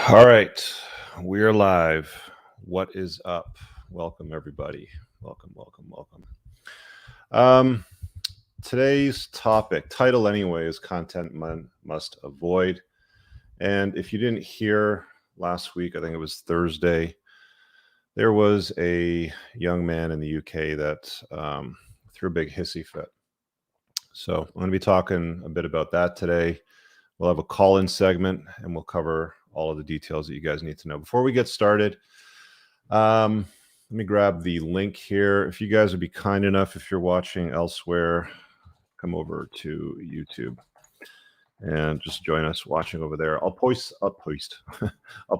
All right, we're live. What is up? Welcome, everybody. Welcome. Um, Today's title anyway, is content man must avoid. And if you didn't hear last week, I think it was Thursday, there was a young man in the UK that threw a big hissy fit. So I'm going to be talking a bit about that today. We'll have a call-in segment, and we'll cover all of the details that you guys need to know. Before we get started, let me grab the link here. If you guys would be kind enough, if you're watching elsewhere, come over to YouTube and just join us watching over there. I'll post I'll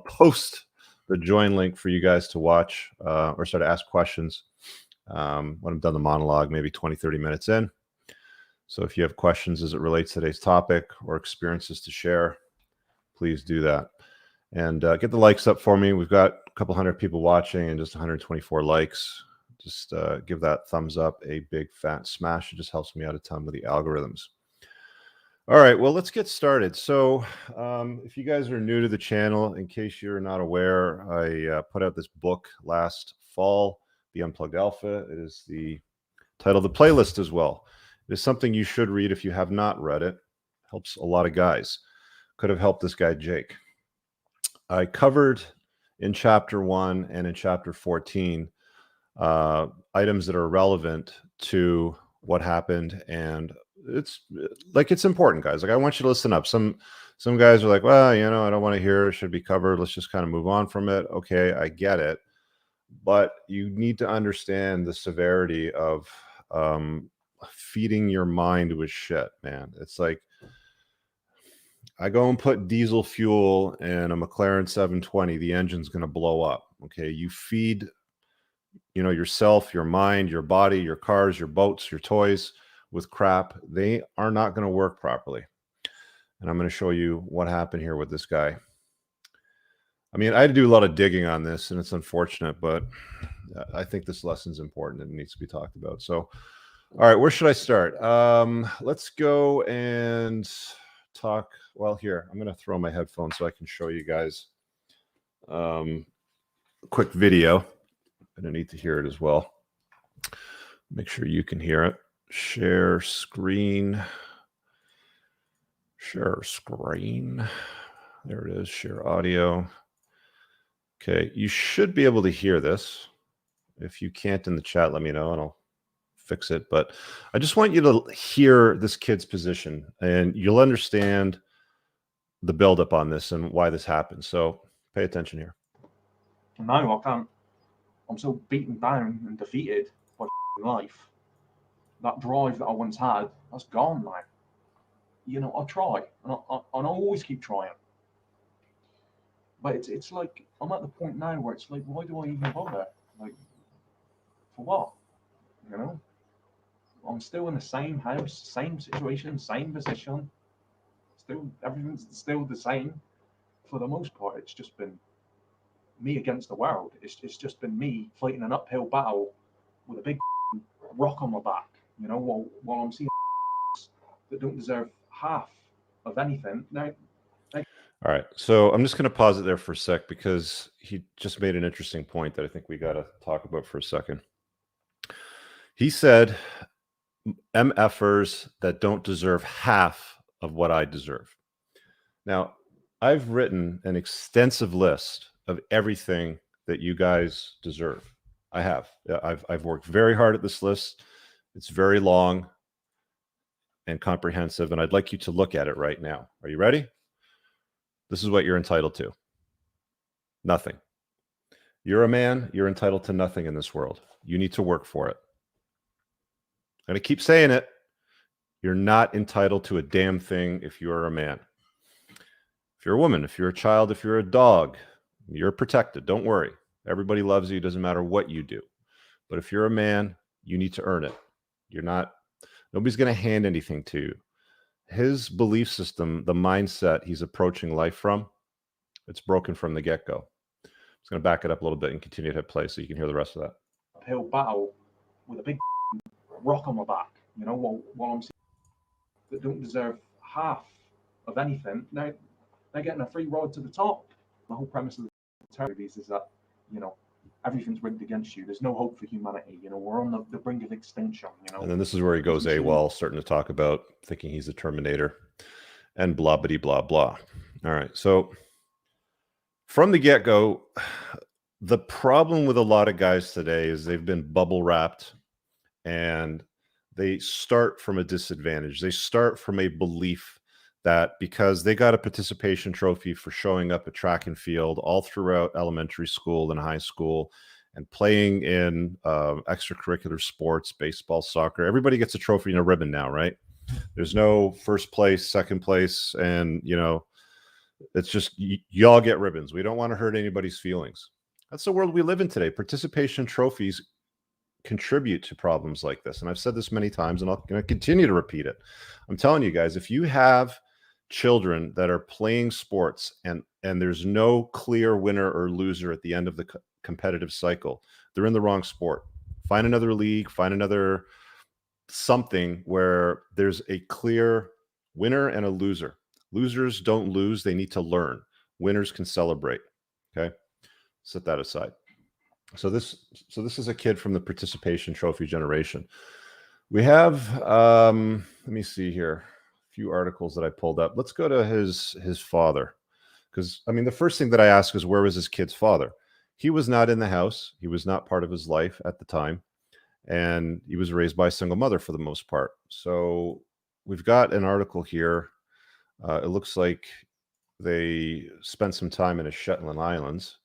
post the join link for you guys to watch or start to ask questions when I'm done the monologue, maybe 20-30 minutes in. So if you have questions as it relates to today's topic or experiences to share, please do that. And get the likes up for me. We've got a couple hundred people watching and just 124 likes. Just give that thumbs up a big fat smash. It just helps me out a ton with the algorithms. All right, well, let's get started. So if you guys are new to the channel, in case you're not aware, I put out this book last fall, The Unplugged Alpha. It is the title of the playlist as well. It is something you should read if you have not read it. Helps a lot of guys. Could have helped this guy, Jake. I covered in chapter 1 and in chapter 14 items that are relevant to what happened, and it's important, guys. Like, I want you to listen up. Some guys are like, well, I don't want to hear it, should be covered, let's just kind of move on from it. Okay, I get it, but you need to understand the severity of feeding your mind with shit, man. It's like, I go and put diesel fuel in a McLaren 720, the engine's going to blow up. Okay, you feed yourself, your mind, your body, your cars, your boats, your toys with crap, they are not going to work properly. And I'm going to show you what happened here with this guy. I mean, I had to do a lot of digging on this, and it's unfortunate, but I think this lesson's important and it needs to be talked about. So, all right, where should I start? Let's go and talk. Well, here, I'm going to throw my headphones so I can show you guys a quick video. I'm going to need to hear it as well. Make sure you can hear it. Share screen. Share screen. There it is. Share audio. Okay, you should be able to hear this. If you can't in the chat, let me know and I'll fix it. But I just want you to hear this kid's position, and you'll understand the buildup on this and why this happened. So pay attention here. No, I can't. I'm so beaten down and defeated by life. That drive that I once had, that's gone now. I try, and I always keep trying. But it's like, I'm at the point now where it's like, why do I even bother? Like, for what? I'm still in the same house, same situation, same position. Everything's still the same. For the most part, it's just been me against the world. It's just been me fighting an uphill battle with a big rock on my back, while I'm seeing that don't deserve half of anything. Now, all right, so I'm just going to pause it there for a sec because he just made an interesting point that I think we got to talk about for a second. He said, MFers that don't deserve half of what I deserve. Now, I've written an extensive list of everything that you guys deserve. I have. I've worked very hard at this list. It's very long and comprehensive, and I'd like you to look at it right now. Are you ready? This is what you're entitled to. Nothing. You're a man. You're entitled to nothing in this world. You need to work for it. I'm going to keep saying it. You're not entitled to a damn thing if you're a man. If you're a woman, if you're a child, if you're a dog, you're protected. Don't worry. Everybody loves you. It doesn't matter what you do. But if you're a man, you need to earn it. Nobody's going to hand anything to you. His belief system, the mindset he's approaching life from, it's broken from the get-go. I'm just going to back it up a little bit and continue to hit play so you can hear the rest of that. Uphill battle with a big rock on my back, while I'm seeing that don't deserve half of anything. Now they're getting a free ride to the top. The whole premise of the terror movies is that, you know, everything's rigged against you. There's no hope for humanity. You know, we're on the brink of extinction. You know, And then this is where he goes AWOL, starting to talk about thinking he's a Terminator and blah, blah, blah, blah. All right. So from the get-go, the problem with a lot of guys today is they've been bubble wrapped and they start from a disadvantage. They start from a belief that because they got a participation trophy for showing up at track and field all throughout elementary school and high school and playing in extracurricular sports, baseball, soccer, everybody gets a trophy and a ribbon now, right? There's no first place, second place, and, you know, it's just y'all get ribbons. We don't want to hurt anybody's feelings. That's the world we live in today. Participation trophies contribute to problems like this. And I've said this many times, and I'm going to continue to repeat it. I'm telling you guys, if you have children that are playing sports and there's no clear winner or loser at the end of the competitive cycle, they're in the wrong sport. Find another league, find another something where there's a clear winner and a loser. Losers don't lose, they need to learn. Winners can celebrate. Okay, set that aside. So this is a kid from the participation trophy generation. We have let me see here, a few articles that I pulled up. Let's go to his father, because I mean the first thing that I ask is, where was his kid's father? He was not in the house. He was not part of his life at the time, and he was raised by a single mother for the most part. So we've got an article here. It looks like they spent some time in the Shetland Islands.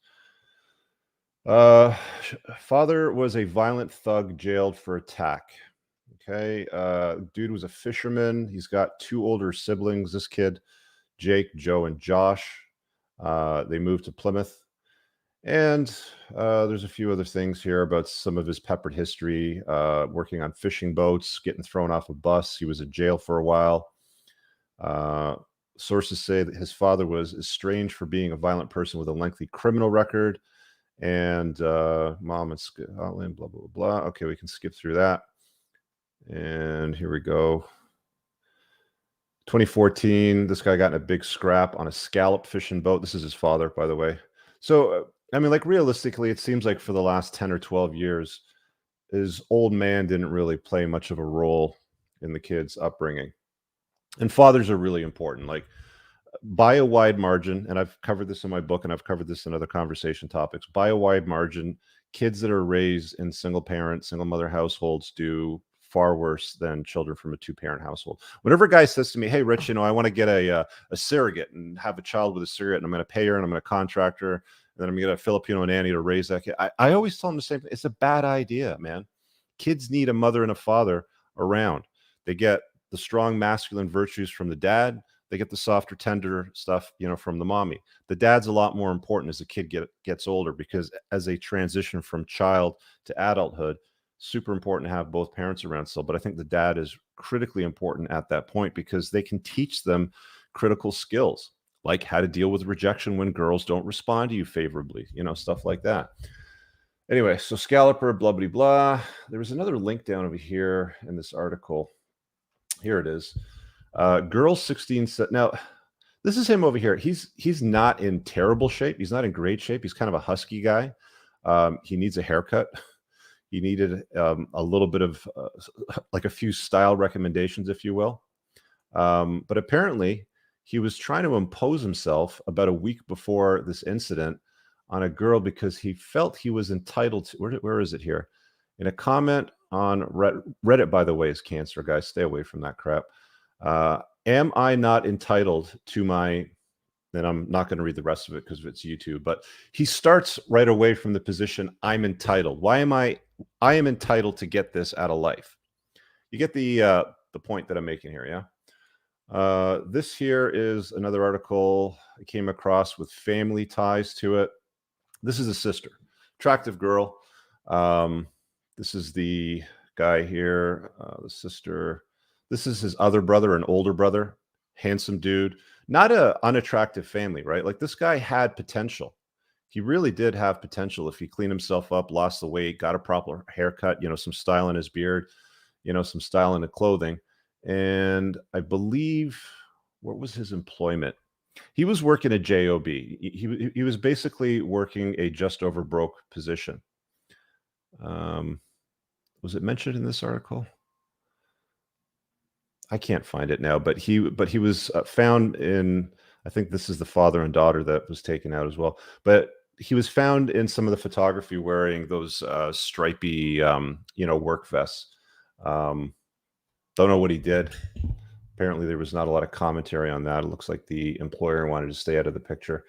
Father was a violent thug jailed for attack. Okay. Dude was a fisherman. He's got 2 older siblings. This kid, Jake, Joe, and Josh. They moved to Plymouth. And there's a few other things here about some of his peppered history, working on fishing boats, getting thrown off a bus. He was in jail for a while. Sources say that his father was estranged for being a violent person with a lengthy criminal record. And mom in Scotland, blah, blah, blah. Okay, we can skip through that. And here we go. 2014, this guy got in a big scrap on a scallop fishing boat. This is his father, by the way. So, I mean, like, realistically, it seems like for the last 10 or 12 years, his old man didn't really play much of a role in the kid's upbringing. And fathers are really important. Like, by a wide margin, and I've covered this in my book, and I've covered this in other conversation topics, by a wide margin, kids that are raised in single parent, single mother households do far worse than children from a 2-parent household. Whenever a guy says to me, hey, Rich, you know, I want to get a surrogate and have a child with a surrogate, and I'm going to pay her, and I'm going to contract her, and then I'm going to get a Filipino nanny to raise that kid, I always tell them the same thing. It's a bad idea, man. Kids need a mother and a father around. They get the strong masculine virtues from the dad. They get the softer, tender stuff, you know, from the mommy. The dad's a lot more important as the kid gets older, because as they transition from child to adulthood, super important to have both parents around still. But I think the dad is critically important at that point, because they can teach them critical skills, like how to deal with rejection when girls don't respond to you favorably, you know, stuff like that. Anyway, so scalloper, blah, blah, blah. There was another link down over here in this article. Here it is. Girl 16 said, now this is him over here. He's not in terrible shape. He's not in great shape. He's kind of a husky guy. He needs a haircut. He needed a little bit of like a few style recommendations, if you will. But apparently he was trying to impose himself about a week before this incident on a girl because he felt he was entitled to, where is it here? In a comment on Reddit, by the way, is cancer, guys. Stay away from that crap. Am I not entitled to my, and I'm not going to read the rest of it because it's YouTube, but he starts right away from the position, I'm entitled. Why am I am entitled to get this out of life. You get the point that I'm making here, yeah? This here is another article I came across with family ties to it. This is a sister, attractive girl. This is the guy here, the sister. This is his other brother, an older brother, handsome dude, not an unattractive family, right? Like this guy had potential. He really did have potential if he cleaned himself up, lost the weight, got a proper haircut, you know, some style in his beard, you know, some style in the clothing. And I believe, what was his employment? He was working a job. He was basically working a just over broke position. Was it mentioned in this article? I can't find it now, but he was found in, I think this is the father and daughter that was taken out as well. But he was found in some of the photography wearing those stripy, work vests. Don't know what he did. Apparently, there was not a lot of commentary on that. It looks like the employer wanted to stay out of the picture.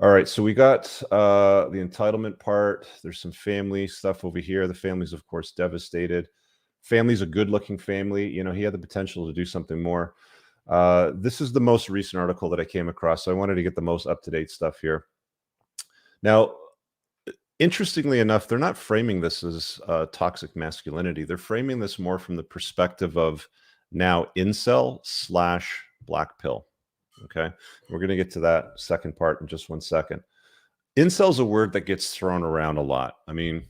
All right, so we got the entitlement part. There's some family stuff over here. The family's, of course, devastated. Family's a good-looking family. You know, he had the potential to do something more. This is the most recent article that I came across, so I wanted to get the most up-to-date stuff here. Now, interestingly enough, they're not framing this as toxic masculinity. They're framing this more from the perspective of now incel / black pill. Okay, we're going to get to that second part in just 1 second. Incel is a word that gets thrown around a lot. I mean,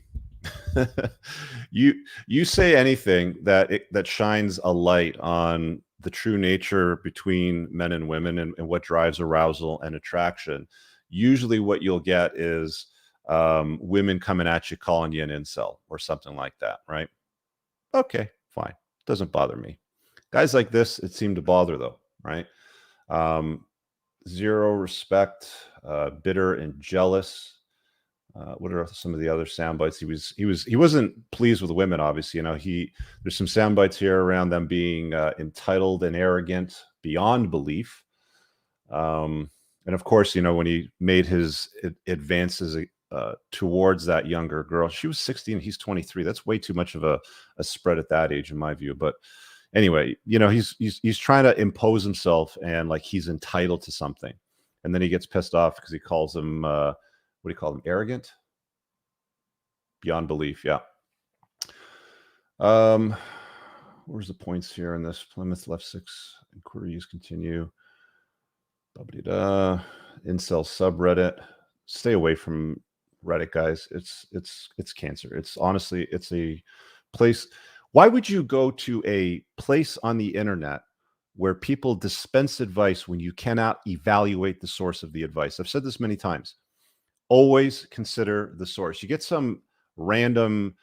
you say anything that shines a light on the true nature between men and women and what drives arousal and attraction. Usually what you'll get is women coming at you calling you an incel or something like that, right? Okay, fine. Doesn't bother me. Guys like this, it seemed to bother though, right? Zero respect, bitter and jealous. What are some of the other sound bites? He wasn't pleased with women, obviously. You know, there's some sound bites here around them being entitled and arrogant beyond belief. And of course, you know, when he made his advances towards that younger girl, she was 16, he's 23. That's way too much of a spread at that age, in my view. But anyway, you know, he's trying to impose himself and like he's entitled to something, and then he gets pissed off because he calls him what do you call him? Arrogant? Beyond belief, yeah. Where's the points here in this? Plymouth left 6 inquiries continue. Incel subreddit. Stay away from Reddit, guys. It's cancer. It's honestly, it's a place. Why would you go to a place on the internet where people dispense advice when you cannot evaluate the source of the advice? I've said this many times. Always consider the source. You get some random,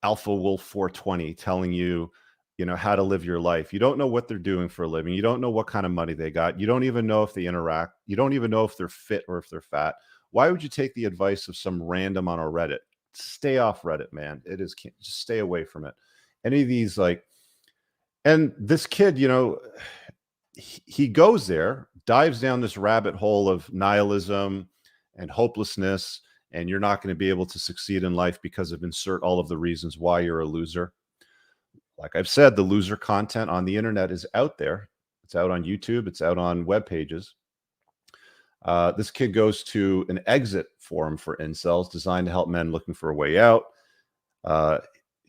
Alpha Wolf 420 telling you, how to live your life. You don't know what they're doing for a living. You don't know what kind of money they got. You don't even know if they interact. You don't even know if they're fit or if they're fat. Why would you take the advice of some random on a Reddit? Stay off Reddit, man. Just stay away from it. Any of these and this kid, he goes there, dives down this rabbit hole of nihilism and hopelessness, and you're not going to be able to succeed in life because of insert all of the reasons why you're a loser. Like I've said, the loser content on the internet is out there. It's out on YouTube. It's out on web pages. This kid goes to an exit forum for incels designed to help men looking for a way out.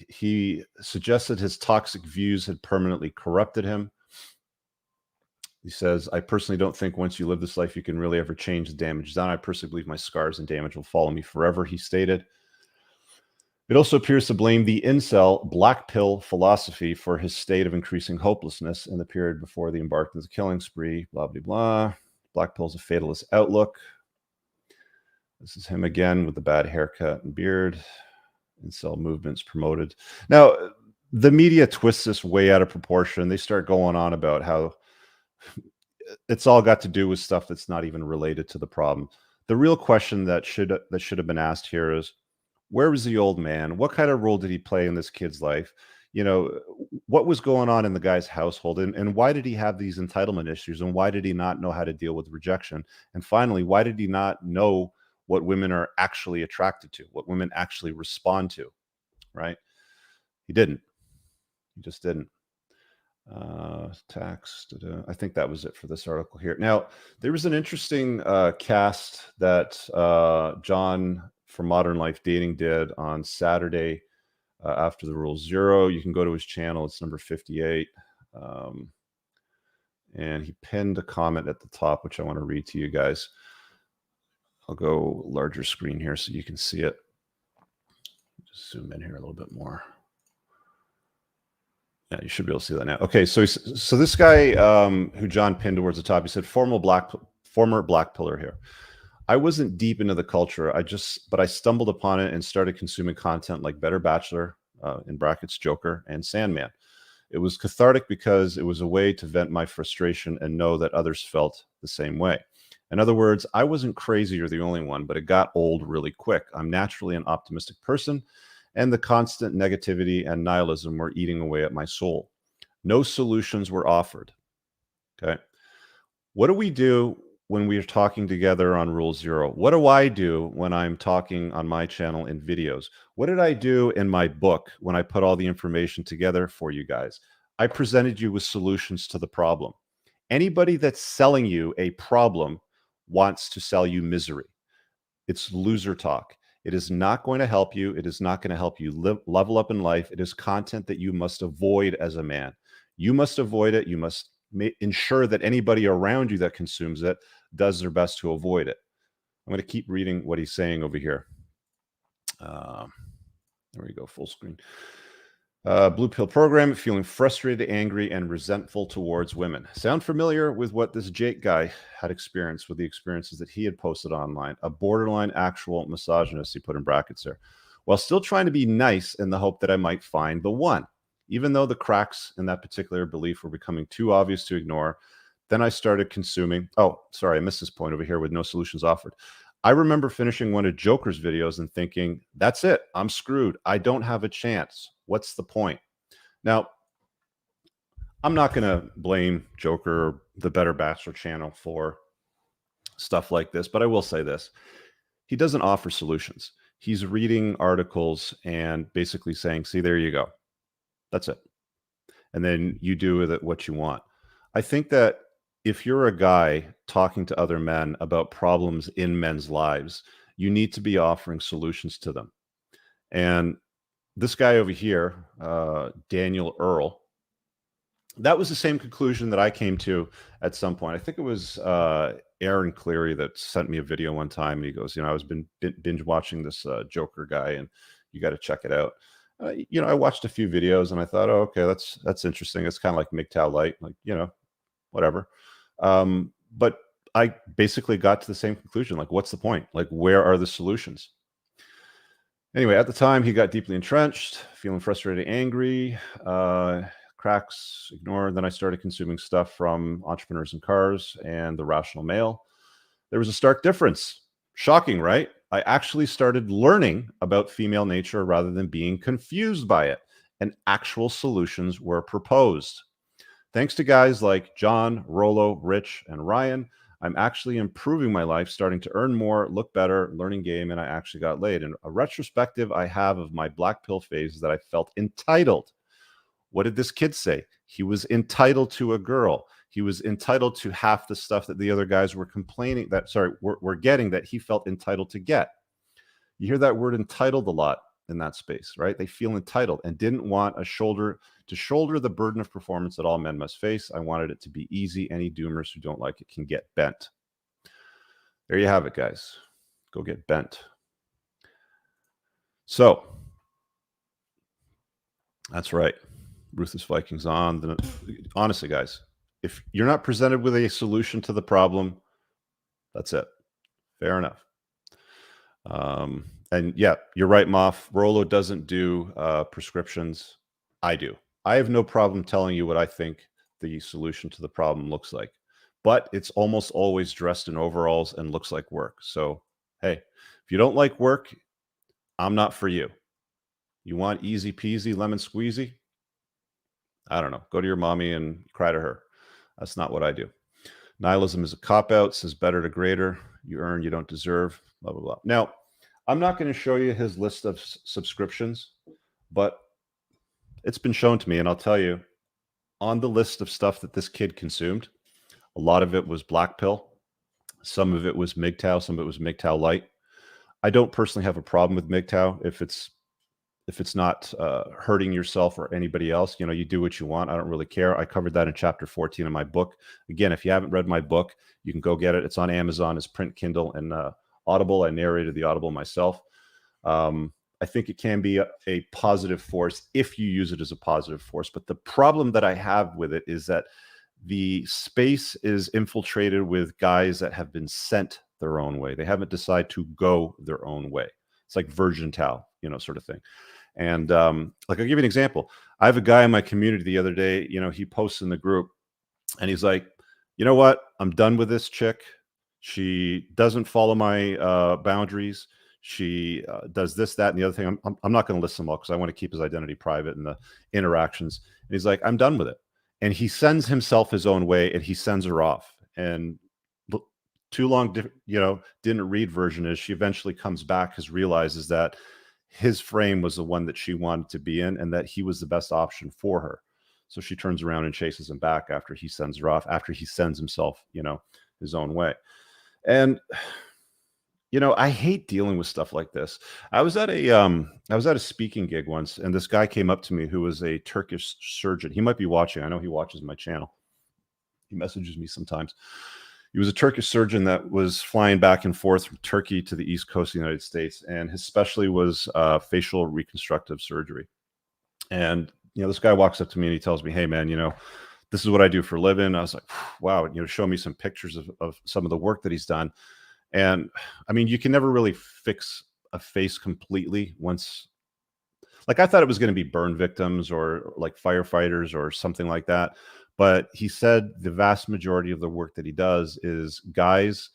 He suggested his toxic views had permanently corrupted him. He says, I personally don't think once you live this life, you can really ever change the damage done. I personally believe my scars and damage will follow me forever, he stated. It also appears to blame the incel black pill philosophy for his state of increasing hopelessness in the period before the embarked on the killing spree, blah, blah, blah. Black pill's a fatalist outlook. This is him again with the bad haircut and beard. Incel movements promoted. Now, the media twists this way out of proportion. They start going on about how it's all got to do with stuff that's not even related to the problem. The real question that should have been asked here is, where was the old man? What kind of role did he play in this kid's life? What was going on in the guy's household? And why did he have these entitlement issues? And why did he not know how to deal with rejection? And finally, why did he not know what women are actually attracted to, what women actually respond to, right? He didn't. He just didn't. Tax. I think that was it for this article here. Now, there was an interesting cast that John from Modern Life Dating did on Saturday after the Rule Zero. You can go to his channel. It's number 58. And he pinned a comment at the top, which I want to read to you guys. I'll go larger screen here so you can see it. Just zoom in here a little bit more. Yeah, you should be able to see that now. Okay, so this guy who John pinned towards the top, he said, former black former black pillar here. I wasn't deep into the culture. But I stumbled upon it and started consuming content like Better Bachelor, in brackets Joker, and Sandman. It was cathartic because it was a way to vent my frustration and know that others felt the same way. In other words, I wasn't crazy or the only one, but it got old really quick. I'm naturally an optimistic person, and the constant negativity and nihilism were eating away at my soul. No solutions were offered. Okay. What do we do when we are talking together on Rule Zero? What do I do when I'm talking on my channel in videos? What did I do in my book when I put all the information together for you guys? I presented you with solutions to the problem. Anybody that's selling you a problem wants to sell you misery. It's loser talk. It is not going to help you. It is not going to help you level up in life. It is content that you must avoid as a man. You must avoid it. You must ensure that anybody around you that consumes it does their best to avoid it. I'm going to keep reading what he's saying over here. There we go, full screen. Blue pill program, feeling frustrated, angry, and resentful towards women. Sound familiar with what this Jake guy had experienced with the experiences that he had posted online? A borderline actual misogynist, he put in brackets there, while still trying to be nice in the hope that I might find the one. Even though the cracks in that particular belief were becoming too obvious to ignore, then I started consuming. Oh, sorry, I missed this point over here with no solutions offered. I remember finishing one of Joker's videos and thinking, that's it. I'm screwed. I don't have a chance. What's the point? Now, I'm not going to blame Joker or the Better Bachelor channel for stuff like this, but I will say this. He doesn't offer solutions. He's reading articles and basically saying, see, there you go. That's it. And then you do with it what you want. I think that if you're a guy talking to other men about problems in men's lives, you need to be offering solutions to them. And this guy over here, Daniel Earl, that was the same conclusion that I came to at some point. I think it was Aaron Cleary that sent me a video one time, and he goes, I was binge watching this Joker guy, and you got to check it out. I watched a few videos and I thought, oh, okay, that's interesting. It's kind of like MGTOW light, like, whatever. But I basically got to the same conclusion. Like, what's the point? Like, where are the solutions? Anyway, at the time, he got deeply entrenched, feeling frustrated, angry, cracks, ignored. Then I started consuming stuff from Entrepreneurs in Cars and The Rational Male. There was a stark difference. Shocking, right? I actually started learning about female nature rather than being confused by it, and actual solutions were proposed. Thanks to guys like John, Rollo, Rich, and Ryan, I'm actually improving my life, starting to earn more, look better, learning game, and I actually got laid. And a retrospective I have of my black pill phase is that I felt entitled. What did this kid say? He was entitled to a girl. He was entitled to half the stuff that the other guys were complaining that, were getting, that he felt entitled to get. You hear that word entitled a lot in that space, right? They feel entitled and didn't want to shoulder the burden of performance that all men must face. I wanted it to be easy. Any doomers who don't like it can get bent. There you have it, guys. Go get bent. So that's right. Ruthless Vikings on. Honestly, guys, if you're not presented with a solution to the problem, that's it. Fair enough. And yeah, you're right, Moff. Rollo doesn't do prescriptions. I do. I have no problem telling you what I think the solution to the problem looks like, but it's almost always dressed in overalls and looks like work. So, hey, if you don't like work, I'm not for you. You want easy peasy, lemon squeezy? I don't know. Go to your mommy and cry to her. That's not what I do. Nihilism is a cop-out, says better to greater. You earn, you don't deserve, blah, blah, blah. Now, I'm not going to show you his list of subscriptions, but it's been shown to me, and I'll tell you, on the list of stuff that this kid consumed, a lot of it was black pill. Some of it was MGTOW. Some of it was MGTOW light. I don't personally have a problem with MGTOW if it's not hurting yourself or anybody else. You do what you want. I don't really care. I covered that in chapter 14 of my book. Again, if you haven't read my book, you can go get it. It's on Amazon. It's print, Kindle, and Audible. I narrated the Audible myself. I think it can be a positive force if you use it as a positive force. But the problem that I have with it is that the space is infiltrated with guys that have been sent their own way. They haven't decided to go their own way. It's like virgin towel, sort of thing. And like, I'll give you an example. I have a guy in my community the other day, he posts in the group and he's like, you know what? I'm done with this chick. She doesn't follow my boundaries. She does this, that, and the other thing. I'm not going to list them all because I want to keep his identity private and the interactions. And he's like, I'm done with it. And he sends himself his own way and he sends her off. And too long, didn't read version is she eventually comes back because realizes that his frame was the one that she wanted to be in and that he was the best option for her. So she turns around and chases him back after he sends her off, after he sends himself, his own way. And I hate dealing with stuff like this. I was at a speaking gig once, and this guy came up to me who was a Turkish surgeon. He might be watching. I know he watches my channel. He messages me sometimes. He was a Turkish surgeon that was flying back and forth from Turkey to the East Coast of the United States, and his specialty was facial reconstructive surgery. And this guy walks up to me and he tells me, "Hey, man, this is what I do for a living." I was like, "Wow!" Show me some pictures of some of the work that he's done. And I mean, you can never really fix a face completely once. Like, I thought it was going to be burn victims or like firefighters or something like that. But he said the vast majority of the work that he does is guys,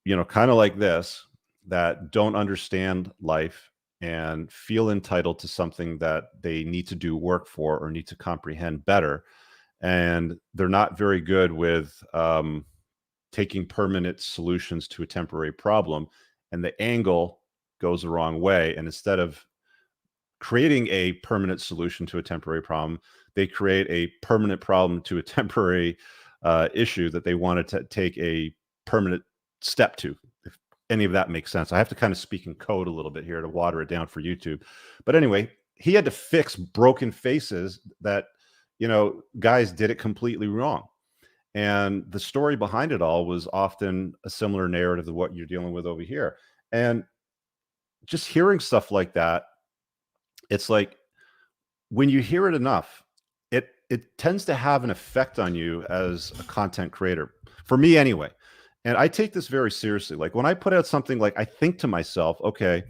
kind of like this, that don't understand life and feel entitled to something that they need to do work for or need to comprehend better. And they're not very good with taking permanent solutions to a temporary problem. And the angle goes the wrong way. And instead of creating a permanent solution to a temporary problem, they create a permanent problem to a temporary issue that they wanted to take a permanent step to, if any of that makes sense. I have to kind of speak in code a little bit here to water it down for YouTube. But anyway, he had to fix broken faces that, guys did it completely wrong. And the story behind it all was often a similar narrative to what you're dealing with over here. And just hearing stuff like that, it's like when you hear it enough, it tends to have an effect on you as a content creator, for me anyway. And I take this very seriously. Like, when I put out something, like, I think to myself, okay,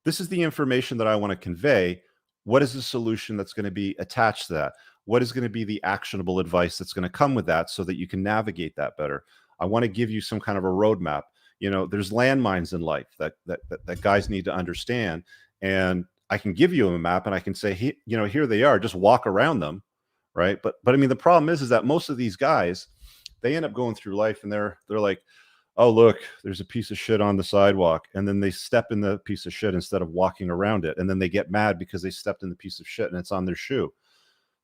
this is the information that I want to convey. What is the solution that's going to be attached to that? What is going to be the actionable advice that's going to come with that so that you can navigate that better? I want to give you some kind of a roadmap. There's landmines in life that guys need to understand. And I can give you a map and I can say, here they are, just walk around them. Right. But I mean, the problem is that most of these guys, they end up going through life and they're like, oh, look, there's a piece of shit on the sidewalk. And then they step in the piece of shit instead of walking around it. And then they get mad because they stepped in the piece of shit and it's on their shoe.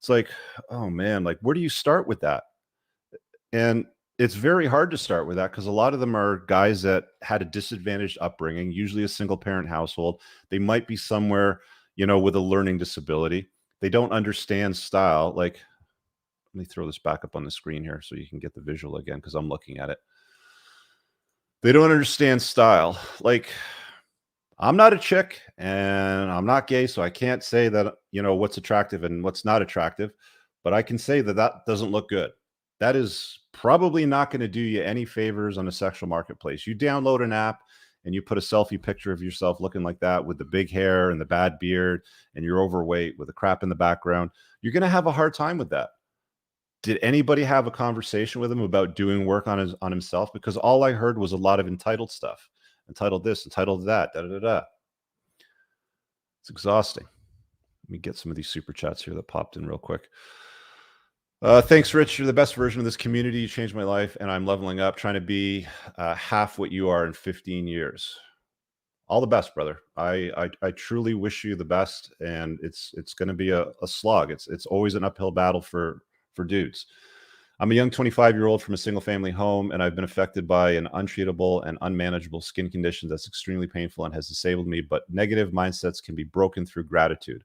It's like, oh man, like, where do you start with that? And it's very hard to start with that because a lot of them are guys that had a disadvantaged upbringing, usually a single parent household. They might be somewhere, with a learning disability. They don't understand style. Like, let me throw this back up on the screen here so you can get the visual again, because I'm looking at it. They don't understand style. Like, I'm not a chick and I'm not gay, so I can't say that, what's attractive and what's not attractive, but I can say that that doesn't look good. That is probably not going to do you any favors on a sexual marketplace. You download an app and you put a selfie picture of yourself looking like that with the big hair and the bad beard and you're overweight with the crap in the background, you're going to have a hard time with that. Did anybody have a conversation with him about doing work on himself? Because all I heard was a lot of entitled stuff. Entitled this, entitled that, da da da. It's exhausting. Let me get some of these super chats here that popped in real quick. Thanks, Rich. You're the best version of this community. You changed my life, and I'm leveling up, trying to be half what you are in 15 years. All the best, brother. I truly wish you the best, and it's going to be a slog. It's always an uphill battle for dudes. I'm a young 25-year-old from a single-family home, and I've been affected by an untreatable and unmanageable skin condition that's extremely painful and has disabled me, but negative mindsets can be broken through gratitude.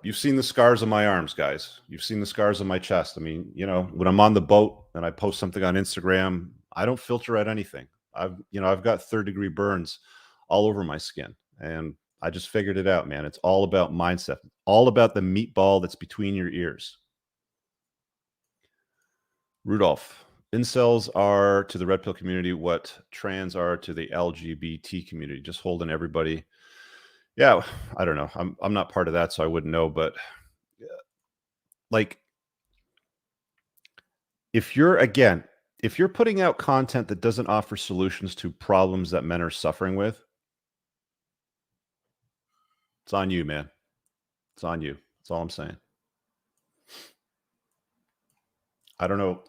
You've seen the scars on my arms, guys. You've seen the scars on my chest. I mean, when I'm on the boat and I post something on Instagram, I don't filter out anything. I've got third-degree burns all over my skin, and I just figured it out, man. It's all about mindset, all about the meatball that's between your ears. Rudolph, incels are to the red pill community what trans are to the LGBT community, just holding everybody. Yeah, I don't know. I'm not part of that, so I wouldn't know. But like, if you're putting out content that doesn't offer solutions to problems that men are suffering with, it's on you, man. It's on you. That's all I'm saying. I don't know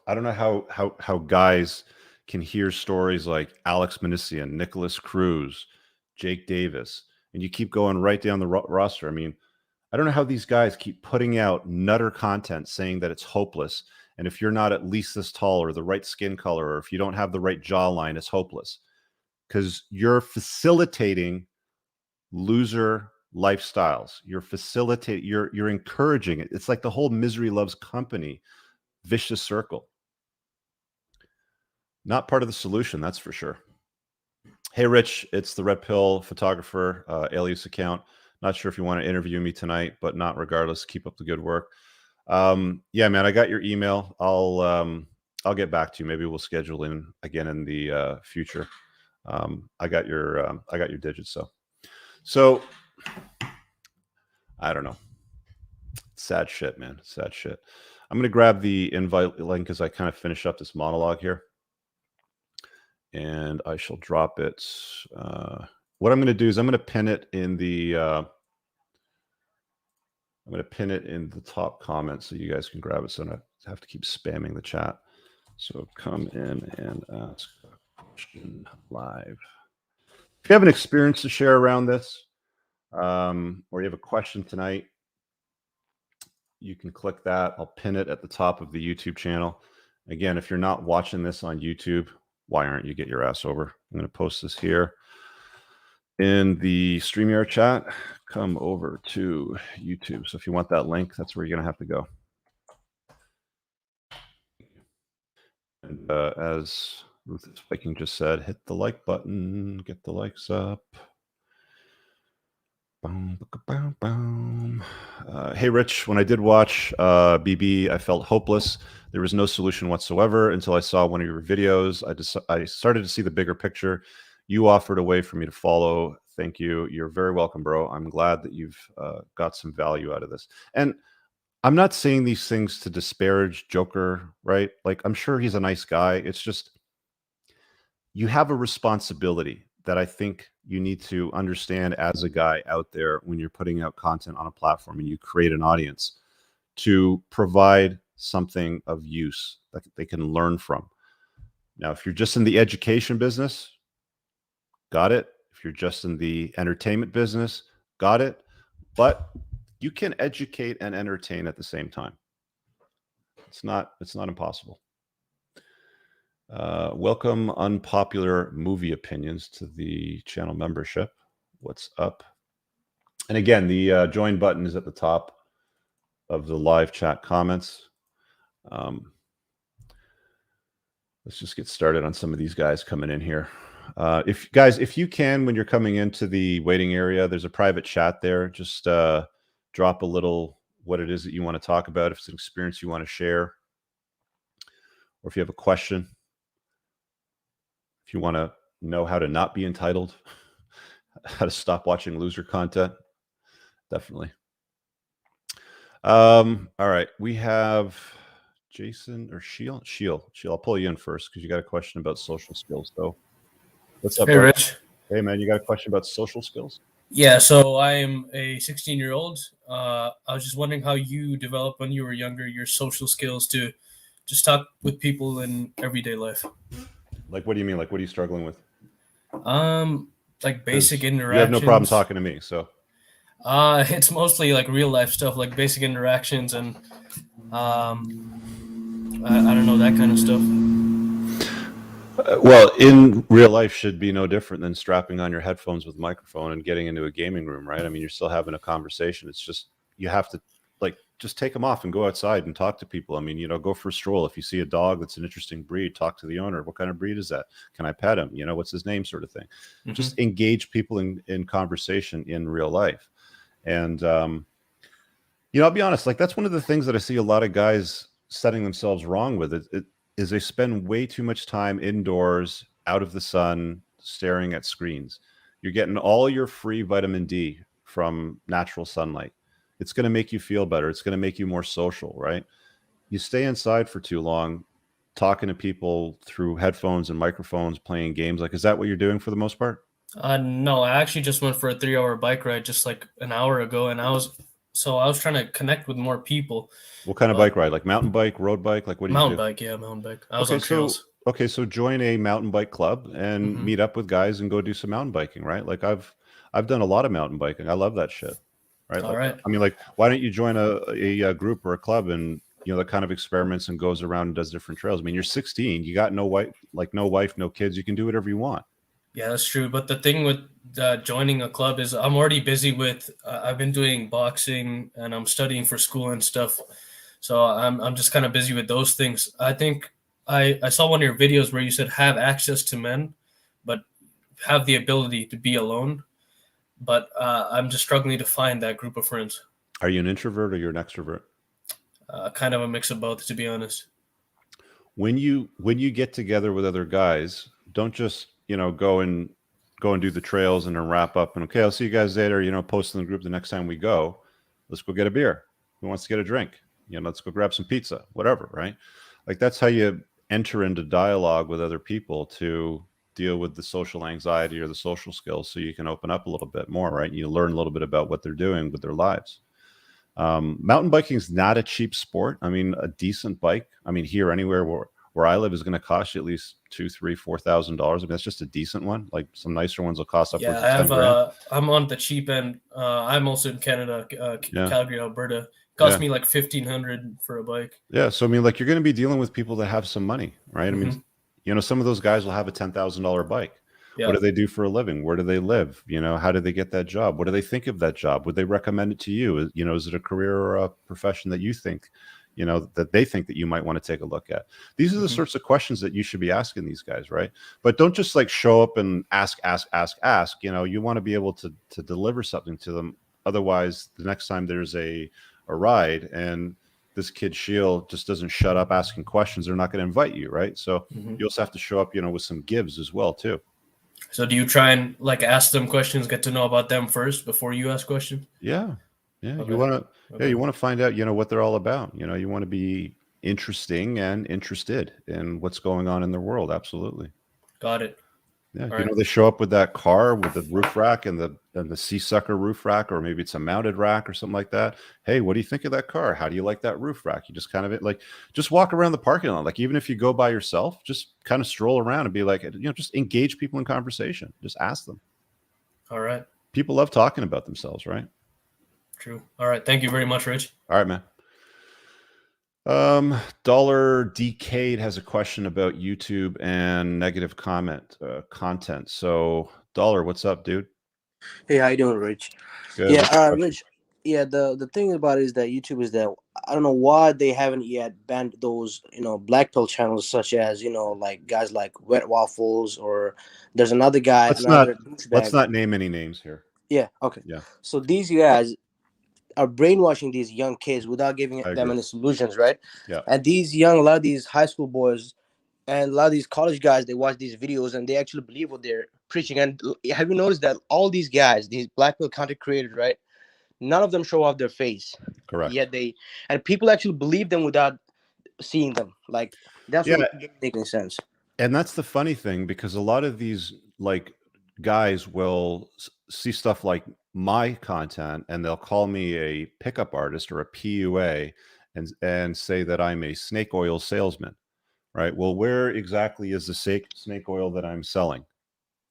how guys can hear stories like Alex Manessian, Nicholas Cruz, Jake Davis, and you keep going right down the roster. I mean, I don't know how these guys keep putting out nutter content saying that it's hopeless. And if you're not at least this tall or the right skin color, or if you don't have the right jawline, it's hopeless. Because you're facilitating loser lifestyles. You're encouraging it. It's like the whole misery loves company vicious circle. Not part of the solution, that's for sure. Hey, Rich, it's the Red Pill photographer, alias account. Not sure if you want to interview me tonight, but not regardless. Keep up the good work. Yeah, man, I got your email. I'll get back to you. Maybe we'll schedule in again in the future. I got your digits. So I don't know. Sad shit, man. Sad shit. I'm going to grab the invite link as I kind of finish up this monologue here. And I shall drop it. What I'm going to do is I'm going to pin it in the top comment so you guys can grab it so I don't have to keep spamming the chat. So come in and ask a question live. If you have an experience to share around this, or you have a question tonight, you can click that. I'll pin it at the top of the YouTube channel. Again, if you're not watching this on YouTube, why aren't you? Get your ass over. I'm going to post this here in the StreamYard chat. Come over to YouTube. So if you want that link, that's where you're going to have to go. And as Ruth Viking just said, hit the like button, get the likes up. Hey, Rich, when I did watch BB, I felt hopeless. There was no solution whatsoever until I saw one of your videos. I started to see the bigger picture. You offered a way for me to follow. Thank you. You're very welcome, bro. I'm glad that you've got some value out of this. And I'm not saying these things to disparage Joker, right? Like, I'm sure he's a nice guy. It's just you have a responsibility that I think you need to understand as a guy out there when you're putting out content on a platform and you create an audience to provide something of use that they can learn from. Now, if you're just in the education business, got it. If you're just in the entertainment business, got it. But you can educate and entertain at the same time. It's not impossible. Welcome unpopular movie opinions to the channel membership. What's up? And again, the join button is at the top of the live chat comments. Let's just get started on some of these guys coming in here. If you can, when you're coming into the waiting area, there's a private chat there. Just drop a little what it is that you want to talk about. If it's an experience you want to share, or if you have a question, if you want to know how to not be entitled, how to stop watching loser content, definitely. All right, we have Jason or Sheil. I'll pull you in first because you got a question about social skills. So, what's up, Hey, buddy? Rich. Hey, man, you got a question about social skills? Yeah, so I'm a 16-year-old. I was just wondering how you developed when you were younger your social skills to just talk with people in everyday life. Like, what do you mean? Like, what are you struggling with? Like basic interactions. You have no problem talking to me, so. It's mostly like real life stuff, like basic interactions and I don't know, that kind of stuff. Well, in real life should be no different than strapping on your headphones with a microphone and getting into a gaming room, right? I mean, you're still having a conversation. It's just you have to just take them off and go outside and talk to people. I mean, go for a stroll. If you see a dog that's an interesting breed, talk to the owner. What kind of breed is that? Can I pet him? What's his name, sort of thing. Mm-hmm. Just engage people in conversation in real life. And, I'll be honest, like that's one of the things that I see a lot of guys setting themselves wrong with. is they spend way too much time indoors, out of the sun, staring at screens. You're getting all your free vitamin D from natural sunlight. It's going to make you feel better. It's going to make you more social, right? You stay inside for too long, talking to people through headphones and microphones, playing games. Like, is that what you're doing for the most part? No, I actually just went for a 3-hour bike ride just like an hour ago, and I was trying to connect with more people. What kind of But bike ride? Like mountain bike, road bike? Like, what do you mountain do? bike, yeah, mountain bike. I was Okay, on trails. so join a mountain bike club and Mhm. meet up with guys and go do some mountain biking, right? Like I've done a lot of mountain biking. I love that shit, right? All Like, right. I mean, like, why don't you join a group or a club and that kind of experiments and goes around and does different trails? I mean, you're 16, you got no wife, no kids, you can do whatever you want. Yeah, that's true. But the thing with joining a club is I'm already busy with. I've been doing boxing and I'm studying for school and stuff. So I'm just kind of busy with those things. I think I saw one of your videos where you said have access to men, but have the ability to be alone. But I'm just struggling to find that group of friends. Are you an introvert or you're an extrovert? Kind of a mix of both, to be honest. When you get together with other guys, don't just go and do the trails and then wrap up and okay, I'll see you guys later. Post in the group the next time we go. Let's go get a beer. Who wants to get a drink? Let's go grab some pizza. Whatever, right? Like that's how you enter into dialogue with other people to deal with the social anxiety or the social skills, so you can open up a little bit more, right? And you learn a little bit about what they're doing with their lives. Mountain biking is not a cheap sport. I mean, a decent bike, I mean, here anywhere where I live is going to cost you at least $2,000, $3,000, $4,000. I mean, that's just a decent one. Like some nicer ones will cost upwards Yeah, I of 10 have. grand. I'm on the cheap end. I'm also in Canada, Yeah. Calgary, Alberta. It cost Yeah. me like $1,500 for a bike. Yeah. So I mean, like you're going to be dealing with people that have some money, right? I Mhm. mean, some of those guys will have a $10,000 bike. Yeah. What do they do for a living? Where do they live? How do they get that job? What do they think of that job? Would they recommend it to you? Is it a career or a profession that you think, that they think that you might want to take a look at? These are the Mhm. sorts of questions that you should be asking these guys, right? But don't just like show up and ask. You want to be able to deliver something to them. Otherwise, the next time there's a ride and this kid Shield just doesn't shut up asking questions, they're not going to invite you, right? So Mhm. you also have to show up, with some gives as well too. So do you try and like ask them questions, get to know about them first before you ask questions? Yeah. Okay. You want to, Okay. you want to find out, what they're all about. You want to be interesting and interested in what's going on in their world. Absolutely. Got it. Yeah. All right. They show up with that car with the roof rack and the sea sucker roof rack, or maybe it's a mounted rack or something like that. Hey, what do you think of that car? How do you like that roof rack? You just kind of just walk around the parking lot. Like, even if you go by yourself, just kind of stroll around and be like, just engage people in conversation. Just ask them. All right. People love talking about themselves, right? True. All right. Thank you very much, Rich. All right, man. Dollar Decade has a question about YouTube and negative content. So, Dollar, what's up, dude? Hey, how you doing, Rich? Good. Yeah, Rich. Yeah, the thing about it is that YouTube is that I don't know why they haven't yet banned those black pill channels, such as like guys like Wet Waffles, or there's another guy, Let's not name any names here. Yeah. Okay. Yeah. So these guys are brainwashing these young kids without giving them any solutions, right? Yeah. And a lot of these high school boys and a lot of these college guys, they watch these videos and they actually believe what they're preaching. And have you noticed that all these guys, these black pill content creators, right? None of them show off their face. Correct. Yet and people actually believe them without seeing them. Like, that's what doesn't make any sense. And that's the funny thing, because a lot of these guys will see stuff like my content and they'll call me a pickup artist or a PUA and say that I'm a snake oil salesman, right? Well, where exactly is the snake oil that I'm selling?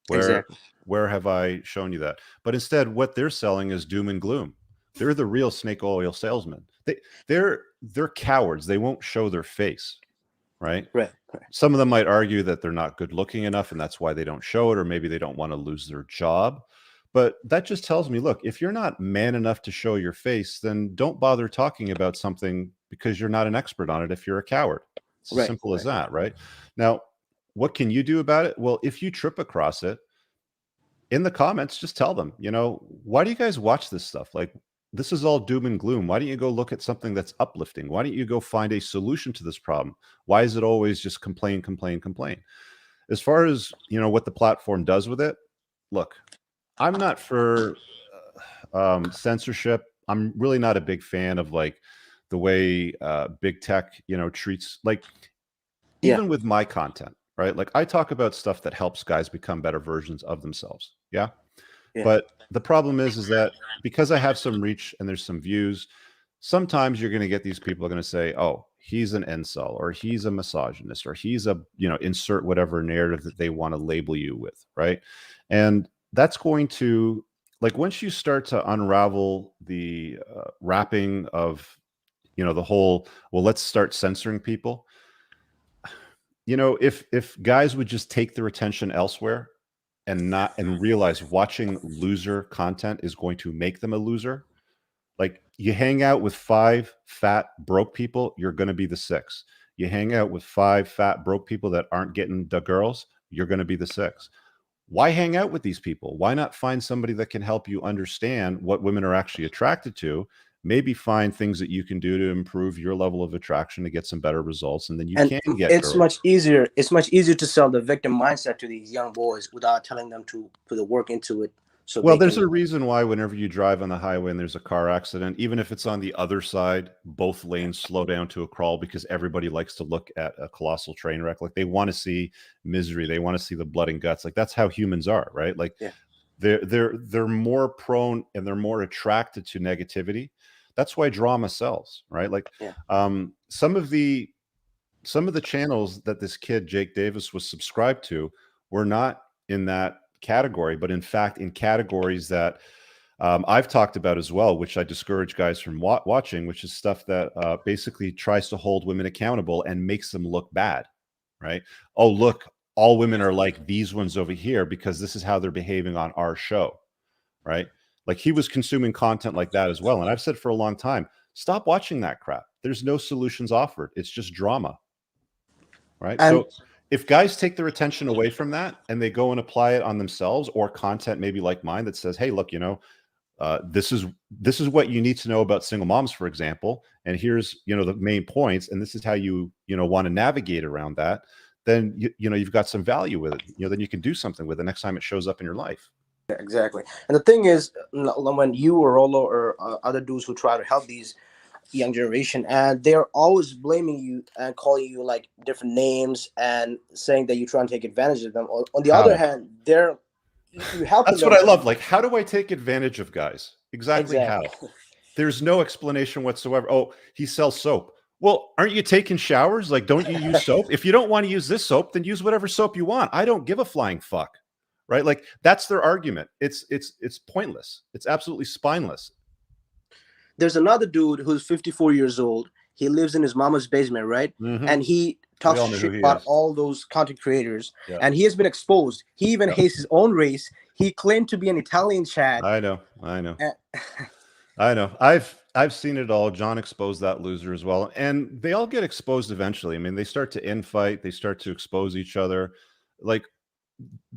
Where have I shown you that? But instead, what they're selling is doom and gloom. They're the real snake oil salesmen. They're cowards. They won't show their face, right? Right. Some of them might argue that they're not good looking enough and that's why they don't show it, or maybe they don't want to lose their job. But that just tells me, look, if you're not man enough to show your face, then don't bother talking about something, because you're not an expert on it if you're a coward. It's as simple as that, right? Now, what can you do about it? Well, if you trip across it, in the comments, just tell them, why do you guys watch this stuff? Like, this is all doom and gloom. Why don't you go look at something that's uplifting? Why don't you go find a solution to this problem? Why is it always just complain, complain, complain? As far as, you know, what the platform does with it, look, I'm not for censorship. I'm really not a big fan of like the way big tech, you know, treats, like, even with my content, right? Like I talk about stuff that helps guys become better versions of themselves. Yeah. But the problem is that because I have some reach and there's some views, sometimes you're going to get these people are going to say, oh, he's an incel, or he's a misogynist, or he's a, you know, insert whatever narrative that they want to label you with. Right. And that's going to, like, once you start to unravel the wrapping of, you know, the whole, well, let's start censoring people. You know, if guys would just take their attention elsewhere and realize watching loser content is going to make them a loser. Like, you hang out with 5 fat broke people, you're going to be the 6. You hang out with 5 fat broke people that aren't getting the girls, you're going to be the 6. Why hang out with these people? Why not find somebody that can help you understand what women are actually attracted to? Maybe find things that you can do to improve your level of attraction to get some better results, and then you can get it's girls. much easier. It's much easier to sell the victim mindset to these young boys without telling them to put the work into it. So well, there's a reason why whenever you drive on the highway and there's a car accident, even if it's on the other side, both lanes slow down to a crawl, because everybody likes to look at a colossal train wreck. Like, they want to see misery. They want to see the blood and guts. Like, that's how humans are, right? Like, they're more prone and they're more attracted to negativity. That's why drama sells, right? Like, some of the channels that this kid Jake Davis was subscribed to were not in that category, but in fact in categories that I've talked about as well, which I discourage guys from watching, which is stuff that basically tries to hold women accountable and makes them look bad, right? Oh, look, all women are like these ones over here because this is how they're behaving on our show, right? Like, he was consuming content like that as well. And I've said for a long time, stop watching that crap. There's no solutions offered. It's just drama, right? So if guys take their attention away from that and they go and apply it on themselves, or content maybe like mine that says, hey, look, you know, this is what you need to know about single moms, for example, and here's, you know, the main points, and this is how you know, want to navigate around that, then you know, you've got some value with it. You know, then you can do something with it next time it shows up in your life. Exactly. And the thing is, when you or Rolo or other dudes who try to help these young generation, and they're always blaming you and calling you like different names and saying that you're trying to take advantage of them. On the other hand, you help. That's what I love. Like, how do I take advantage of guys? Exactly. How? There's no explanation whatsoever. Oh, he sells soap. Well, aren't you taking showers? Like, don't you use soap? If you don't want to use this soap, then use whatever soap you want. I don't give a flying fuck. Right? Like, that's their argument. It's pointless. It's absolutely spineless. There's another dude who's 54 years old. He lives in his mama's basement, right? And he talks shit about all those content creators. And he has been exposed. He even hates his own race. He claimed to be an Italian Chad. I know. I know. I've seen it all. John exposed that loser as well. And they all get exposed eventually. I mean, they start to infight. They start to expose each other. Like,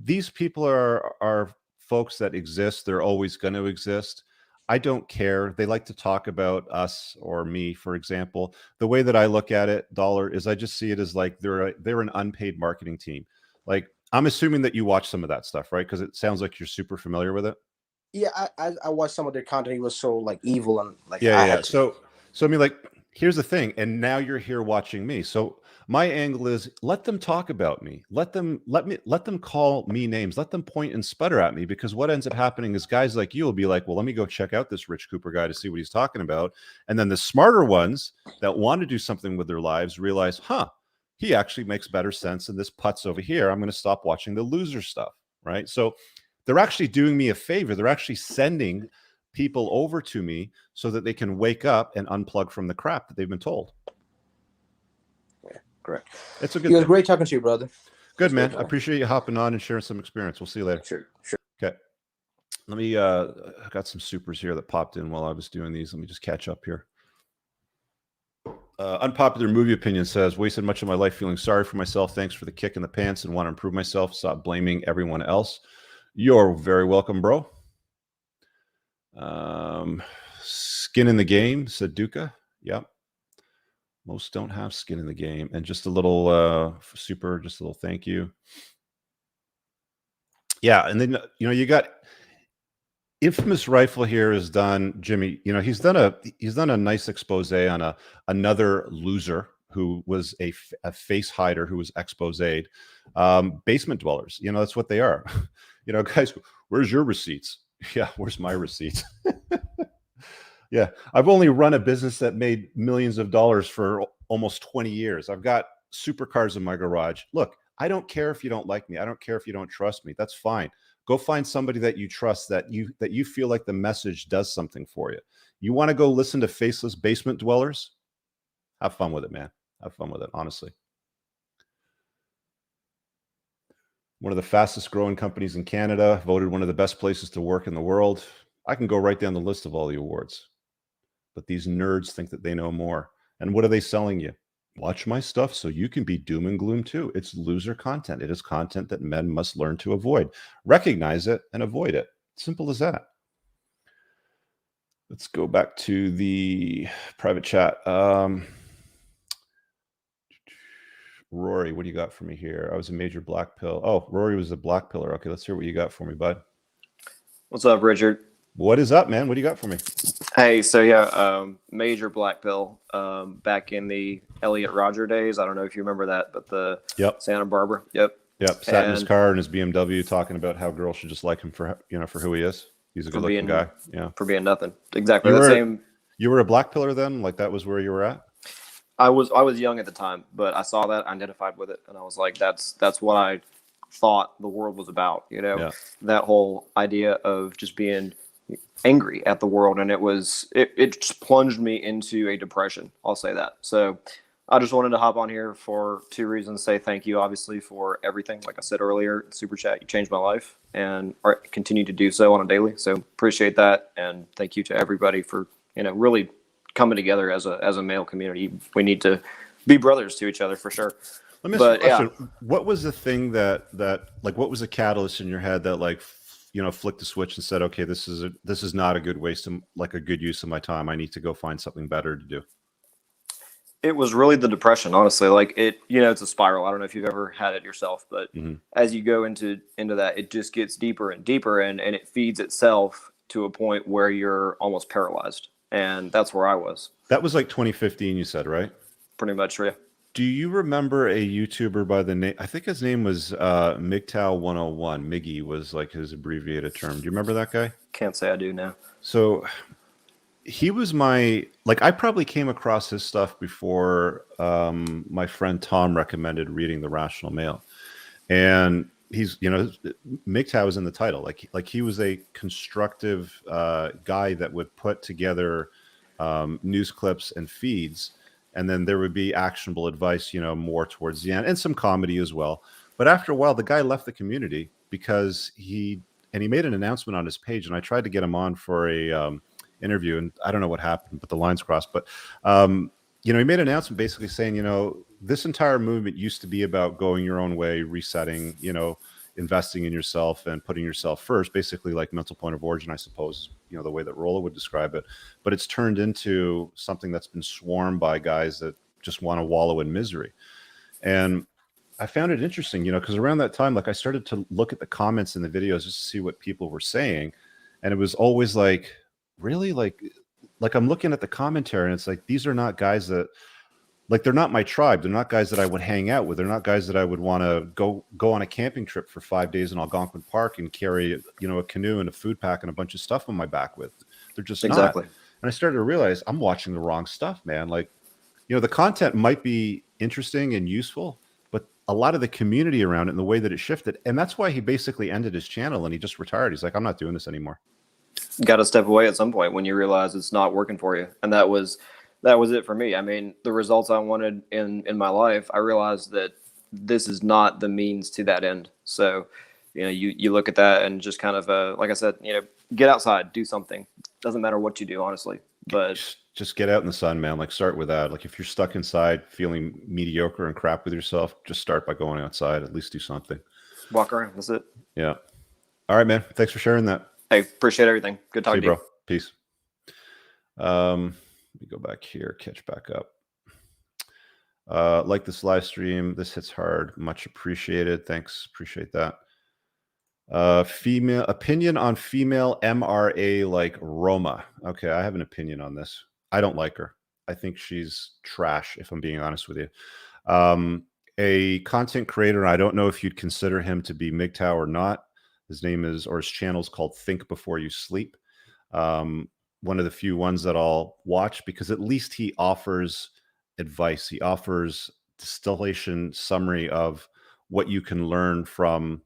these people are folks that exist. They're always going to exist. I don't care. They like to talk about us or me, for example. The way that I look at it, Dollar, is I just see it as like they're an unpaid marketing team. Like, I'm assuming that you watch some of that stuff, right? Because it sounds like you're super familiar with it. Yeah, I watched some of their content. It was so like evil and like So I mean, like, here's the thing, and now you're here watching me. So my angle is, let them talk about me. Let them call me names. Let them point and sputter at me, because what ends up happening is guys like you will be like, well, let me go check out this Rich Cooper guy to see what he's talking about. And then the smarter ones that want to do something with their lives realize, he actually makes better sense than this putz over here. I'm going to stop watching the loser stuff, right? So they're actually doing me a favor. They're actually sending people over to me so that they can wake up and unplug from the crap that they've been told. Yeah, correct. It's a good. It was great talking to you, brother. Good, man. I appreciate you hopping on and sharing some experience. We'll see you later. Sure. Okay. Let me. I got some supers here that popped in while I was doing these. Let me just catch up here. Unpopular movie opinion says, wasted much of my life feeling sorry for myself. Thanks for the kick in the pants and want to improve myself. Stop blaming everyone else. You're very welcome, bro. Skin in the game, said Duca. Yep. Most don't have skin in the game. And just a little just a little thank you. Yeah, and then you got Infamous Rifle here has done, Jimmy, he's done a nice expose on another loser who was a face hider who was exposed. Basement dwellers, that's what they are. Guys, where's your receipts? Yeah, where's my receipts? Yeah, I've only run a business that made millions of dollars for almost 20 years. I've got supercars in my garage. Look, I don't care if you don't like me. I don't care if you don't trust me. That's fine. Go find somebody that you trust, that you feel like the message does something for you. You want to go listen to faceless basement dwellers? Have fun with it, man. Have fun with it, honestly. One of the fastest growing companies in Canada, voted one of the best places to work in the world. I can go right down the list of all the awards. But these nerds think that they know more. And what are they selling you? Watch my stuff so you can be doom and gloom too. It's loser content. It is content that men must learn to avoid. Recognize it and avoid it. Simple as that. Let's go back to the private chat. Rory, what do you got for me here? I was a major black pill. Oh, Rory was a black pillar. Okay, let's hear what you got for me, bud. What's up, Richard? What is up, man? What do you got for me? Hey, so yeah, major black pill back in the Elliot Rodger days. I don't know if you remember that, but the Santa Barbara. Yep. Sat in his car in his BMW talking about how girls should just like him for who he is. He's a good looking guy. Yeah. For being nothing. Exactly. The same. You were a black pillar then? Like that was where you were at? I was young at the time, but I saw that, I identified with it, and I was like, that's what I thought the world was about. That whole idea of just being angry at the world, and it just plunged me into a depression. I'll say that. So I just wanted to hop on here for two reasons. Say thank you, obviously, for everything. Like I said earlier, Super Chat, you changed my life, and continue to do so on a daily. So appreciate that, and thank you to everybody for really coming together as a male community. We need to be brothers to each other for sure. Let me ask you a question. Yeah. What was the thing that what was the catalyst in your head that flicked the switch and said, okay, this is not a good waste of a good use of my time. I need to go find something better to do. It was really the depression, honestly. It's a spiral. I don't know if you've ever had it yourself, but as you go into that, it just gets deeper and deeper, and it feeds itself to a point where you're almost paralyzed. And that's where I was. That was like 2015, you said, right? Pretty much, yeah. Do you remember a YouTuber by the name, I think his name was MGTOW 101. Miggy was like his abbreviated term. Do you remember that guy? Can't say I do now. So he was I probably came across his stuff before my friend Tom recommended reading The Rational Male. And he's, MGTOW is in the title. Like he was a constructive guy that would put together news clips and feeds. And then there would be actionable advice, more towards the end, and some comedy as well. But after a while, the guy left the community because he made an announcement on his page, and I tried to get him on for a interview, and I don't know what happened, but the lines crossed. But he made an announcement basically saying, this entire movement used to be about going your own way, resetting, investing in yourself and putting yourself first, basically like mental point of origin, I suppose, the way that Rolla would describe it. But it's turned into something that's been swarmed by guys that just want to wallow in misery. And I found it interesting, because around that time, I started to look at the comments in the videos just to see what people were saying. And it was always really I'm looking at the commentary, and it's these are not guys that, they're not my tribe. They're not guys that I would hang out with. They're not guys that I would want to go on a camping trip for 5 days in Algonquin Park and carry, a canoe and a food pack and a bunch of stuff on my back with. They're just exactly. Not. And I started to realize I'm watching the wrong stuff, man. The content might be interesting and useful, but a lot of the community around it and the way that it shifted. And that's why he basically ended his channel and he just retired. He's like, I'm not doing this anymore. Got to step away at some point when you realize it's not working for you. And that was it for me. I mean, the results I wanted in my life, I realized that this is not the means to that end. So, you look at that and just kind of, like I said, get outside, do something. Doesn't matter what you do, honestly, but just get out in the sun, man. Start with that. If you're stuck inside feeling mediocre and crap with yourself, just start by going outside, at least do something. Walk around. That's it. Yeah. All right, man. Thanks for sharing that. Hey, appreciate everything. Good talking to you. Bro. Peace. Let me go back here, catch back up. Like this live stream. This hits hard. Much appreciated. Thanks. Appreciate that. Female opinion on female MRA like Roma. Okay, I have an opinion on this. I don't like her. I think she's trash, if I'm being honest with you. A content creator, and I don't know if you'd consider him to be MGTOW or not. His name is, or his channel is called Think Before You Sleep. One of the few ones that I'll watch because at least he offers advice. He offers distillation summary of what you can learn from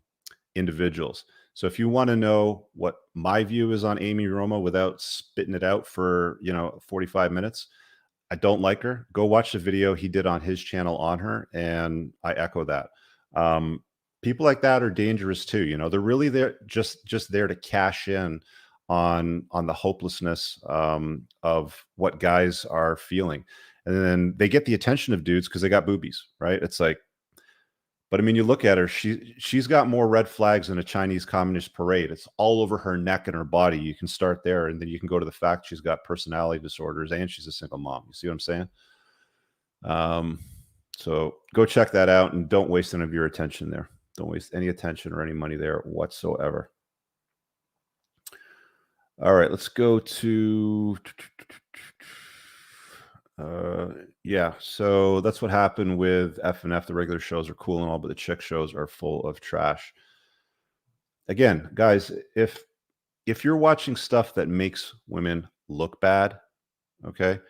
individuals. So if you want to know what my view is on Amy Roma without spitting it out for 45 minutes, I don't like her. Go watch the video he did on his channel on her, and I echo that. People like that are dangerous too. They're really there just there to cash in on the hopelessness of what guys are feeling, and then they get the attention of dudes because they got boobies, right? It's like, but I mean, you look at her, she's got more red flags than a Chinese Communist parade. It's all over her neck and her body. You can start there, and then you can go to the fact she's got personality disorders and she's a single mom. You see what I'm saying? So go check that out, and don't waste any of your attention there. Don't waste any attention or any money there whatsoever. All right, let's go to... yeah, so that's what happened with F&F. The regular shows are cool and all, but the chick shows are full of trash. Again, guys, if you're watching stuff that makes women look bad, okay,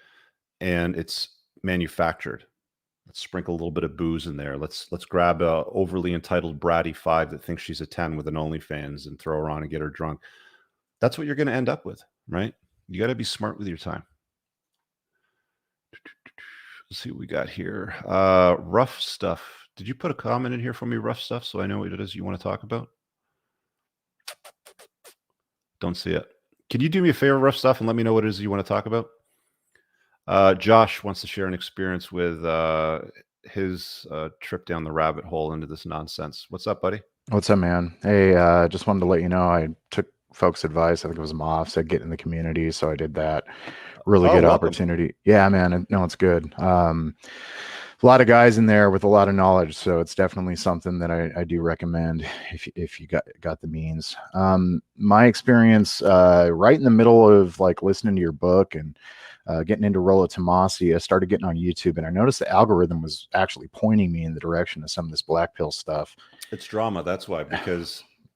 and it's manufactured, let's sprinkle a little bit of booze in there. Let's grab a overly entitled bratty 5 that thinks she's a 10 with an OnlyFans and throw her on and get her drunk. That's what you're going to end up with, right? You got to be smart with your time. Let's see what we got here. Rough stuff. Did you put a comment in here for me, rough stuff, so I know what it is you want to talk about? Don't see it. Can you do me a favor, rough stuff, and let me know what it is you want to talk about? Josh wants to share an experience with his trip down the rabbit hole into this nonsense. What's up, buddy? What's up, man? Hey, just wanted to let you know I took folks' advice. I think it was Moff said get in the community, so I did that. Really good opportunity. Yeah, man. No, it's good. A lot of guys in there with a lot of knowledge, so it's definitely something that I do recommend if you got the means. My experience right in the middle of like listening to your book and getting into Rollo Tomasi, I started getting on YouTube, and I noticed the algorithm was actually pointing me in the direction of some of this black pill stuff. It's drama. That's why,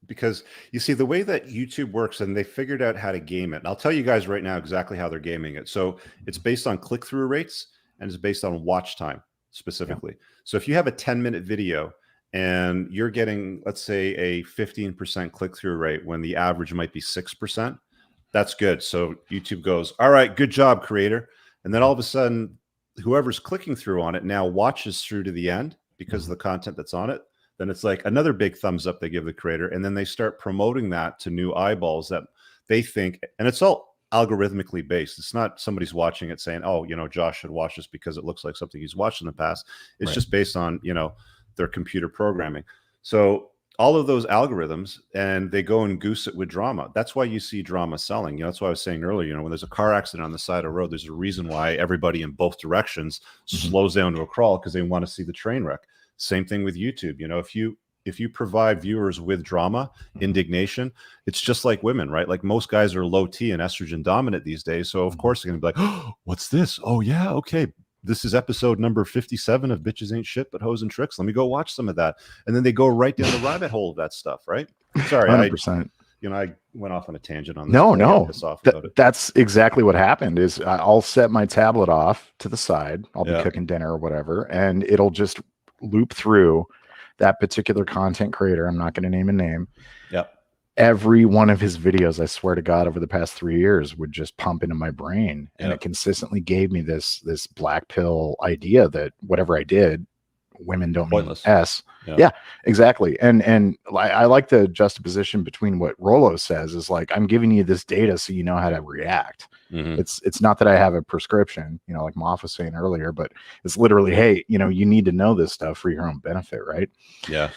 because you see the way that YouTube works, and they figured out how to game it. And I'll tell you guys right now exactly how they're gaming it. So it's based on click-through rates, and it's based on watch time specifically. Yeah. So if you have a 10-minute video and you're getting, let's say, a 15% click-through rate when the average might be 6%, that's good. So YouTube goes, all right, good job, creator. And then all of a sudden, whoever's clicking through on it now watches through to the end because of the content that's on it. Then it's like another big thumbs up they give the creator. And then they start promoting that to new eyeballs that they think, and it's all algorithmically based. It's not somebody's watching it saying, oh, Josh should watch this because it looks like something he's watched in the past. It's just based on, their computer programming. So all of those algorithms, and they go and goose it with drama. That's why you see drama selling. That's why I was saying earlier, when there's a car accident on the side of the road, there's a reason why everybody in both directions slows down to a crawl because they want to see the train wreck. Same thing with YouTube. If you provide viewers with drama, indignation, it's just like women, right? Like most guys are low T and estrogen dominant these days. So of course they're gonna be like, oh, what's this? Oh yeah, okay. This is episode number 57 of Bitches Ain't Shit But Hoes and Tricks. Let me go watch some of that. And then they go right down the rabbit hole of that stuff, right? Sorry, 100%. I went off on a tangent on this. No. That's exactly what happened. Is I'll set my tablet off to the side. I'll be cooking dinner or whatever, and it'll just loop through that particular content creator. I'm not going to name a name. Yep. Every one of his videos, I swear to God, over the past 3 years would just pump into my brain. And it consistently gave me this black pill idea that whatever I did, women don't mean S. Yeah, exactly. And I like the juxtaposition between what Rollo says is like, I'm giving you this data so you know how to react. It's not that I have a prescription, like Moff was saying earlier, but it's literally, hey, you need to know this stuff for your own benefit, right? Yeah.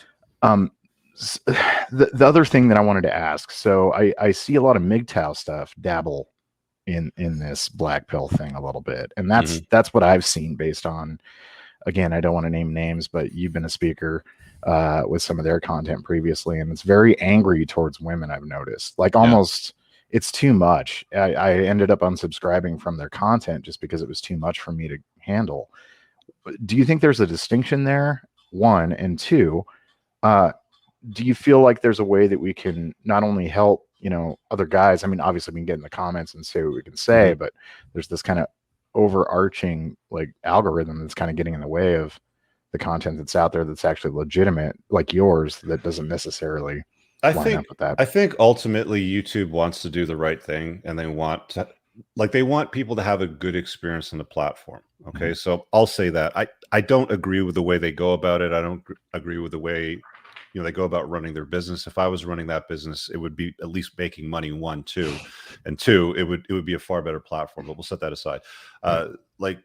The other thing that I wanted to ask, so I see a lot of MGTOW stuff dabble in this black pill thing a little bit. And that's what I've seen based on, again, I don't want to name names, but you've been a speaker with some of their content previously, and it's very angry towards women. I've noticed, like, almost it's too much. I ended up unsubscribing from their content just because it was too much for me to handle. Do you think there's a distinction there? One, and two, do you feel like there's a way that we can not only help, you know, other guys? I mean, obviously we can get in the comments and say what we can say, but there's this kind of overarching like algorithm that's kind of getting in the way of the content that's out there that's actually legitimate, like yours, that doesn't necessarily line up with that. I think ultimately YouTube wants to do the right thing, and they want to, like, they want people to have a good experience on the platform. Okay, so I'll say that I don't agree with the way they go about it. I don't agree with the way, you know, they go about running their business. If I was running that business, it would be at least making money, one, two, and two, it would be a far better platform. But we'll set that aside. Like,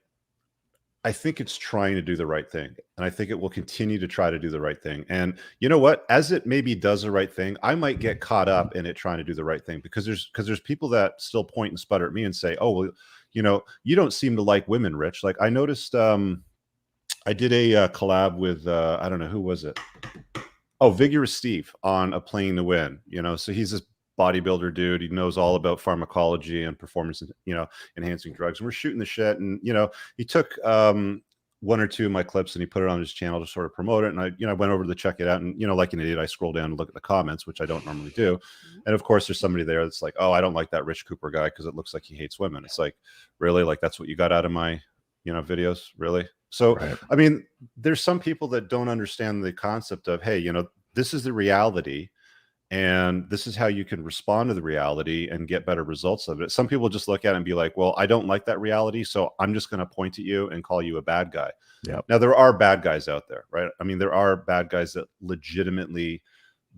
I think it's trying to do the right thing, and I think it will continue to try to do the right thing. And you know what? As it maybe does the right thing, I might get caught up in it trying to do the right thing, because there's people that still point and sputter at me and say, "Oh, well, you know, you don't seem to like women, Rich." Like, I noticed, I did a collab with I don't know, who was it? Oh, Vigorous Steve on A Playing to Win. You know, so he's this bodybuilder dude. He knows all about pharmacology and performance, you know, enhancing drugs. And we're shooting the shit, and you know, he took one or two of my clips and he put it on his channel to sort of promote it. And I went over to check it out, and you know, like an idiot, I scroll down and look at the comments, which I don't normally do. And of course, there's somebody there that's like, "Oh, I don't like that Rich Cooper guy because it looks like he hates women." It's like, really? Like, that's what you got out of my, you know, videos? Really? So, I mean, there's some people that don't understand the concept of, hey, you know, this is the reality, and this is how you can respond to the reality and get better results of it. Some people just look at it and be like, well, I don't like that reality, so I'm just going to point at you and call you a bad guy. Now, there are bad guys out there, right? I mean, there are bad guys that legitimately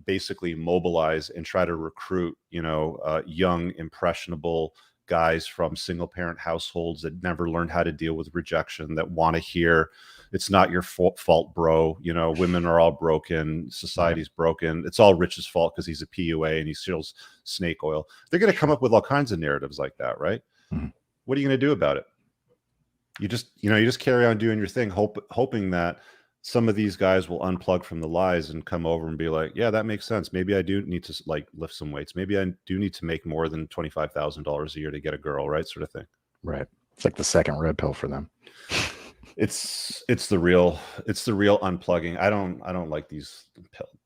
basically mobilize and try to recruit, you know, young, impressionable guys from single parent households that never learned how to deal with rejection, that want to hear, "It's not your fault, bro. You know, women are all broken. Society's broken. It's all Rich's fault because he's a PUA and he steals snake oil." They're going to come up with all kinds of narratives like that, right? What are you going to do about it? You just carry on doing your thing, hoping that some of these guys will unplug from the lies and come over and be like, "Yeah, that makes sense. Maybe I do need to like lift some weights. Maybe I do need to make more than $25,000 a year to get a girl," right? Sort of thing. Right. It's like the second red pill for them. It's the real unplugging. I don't like these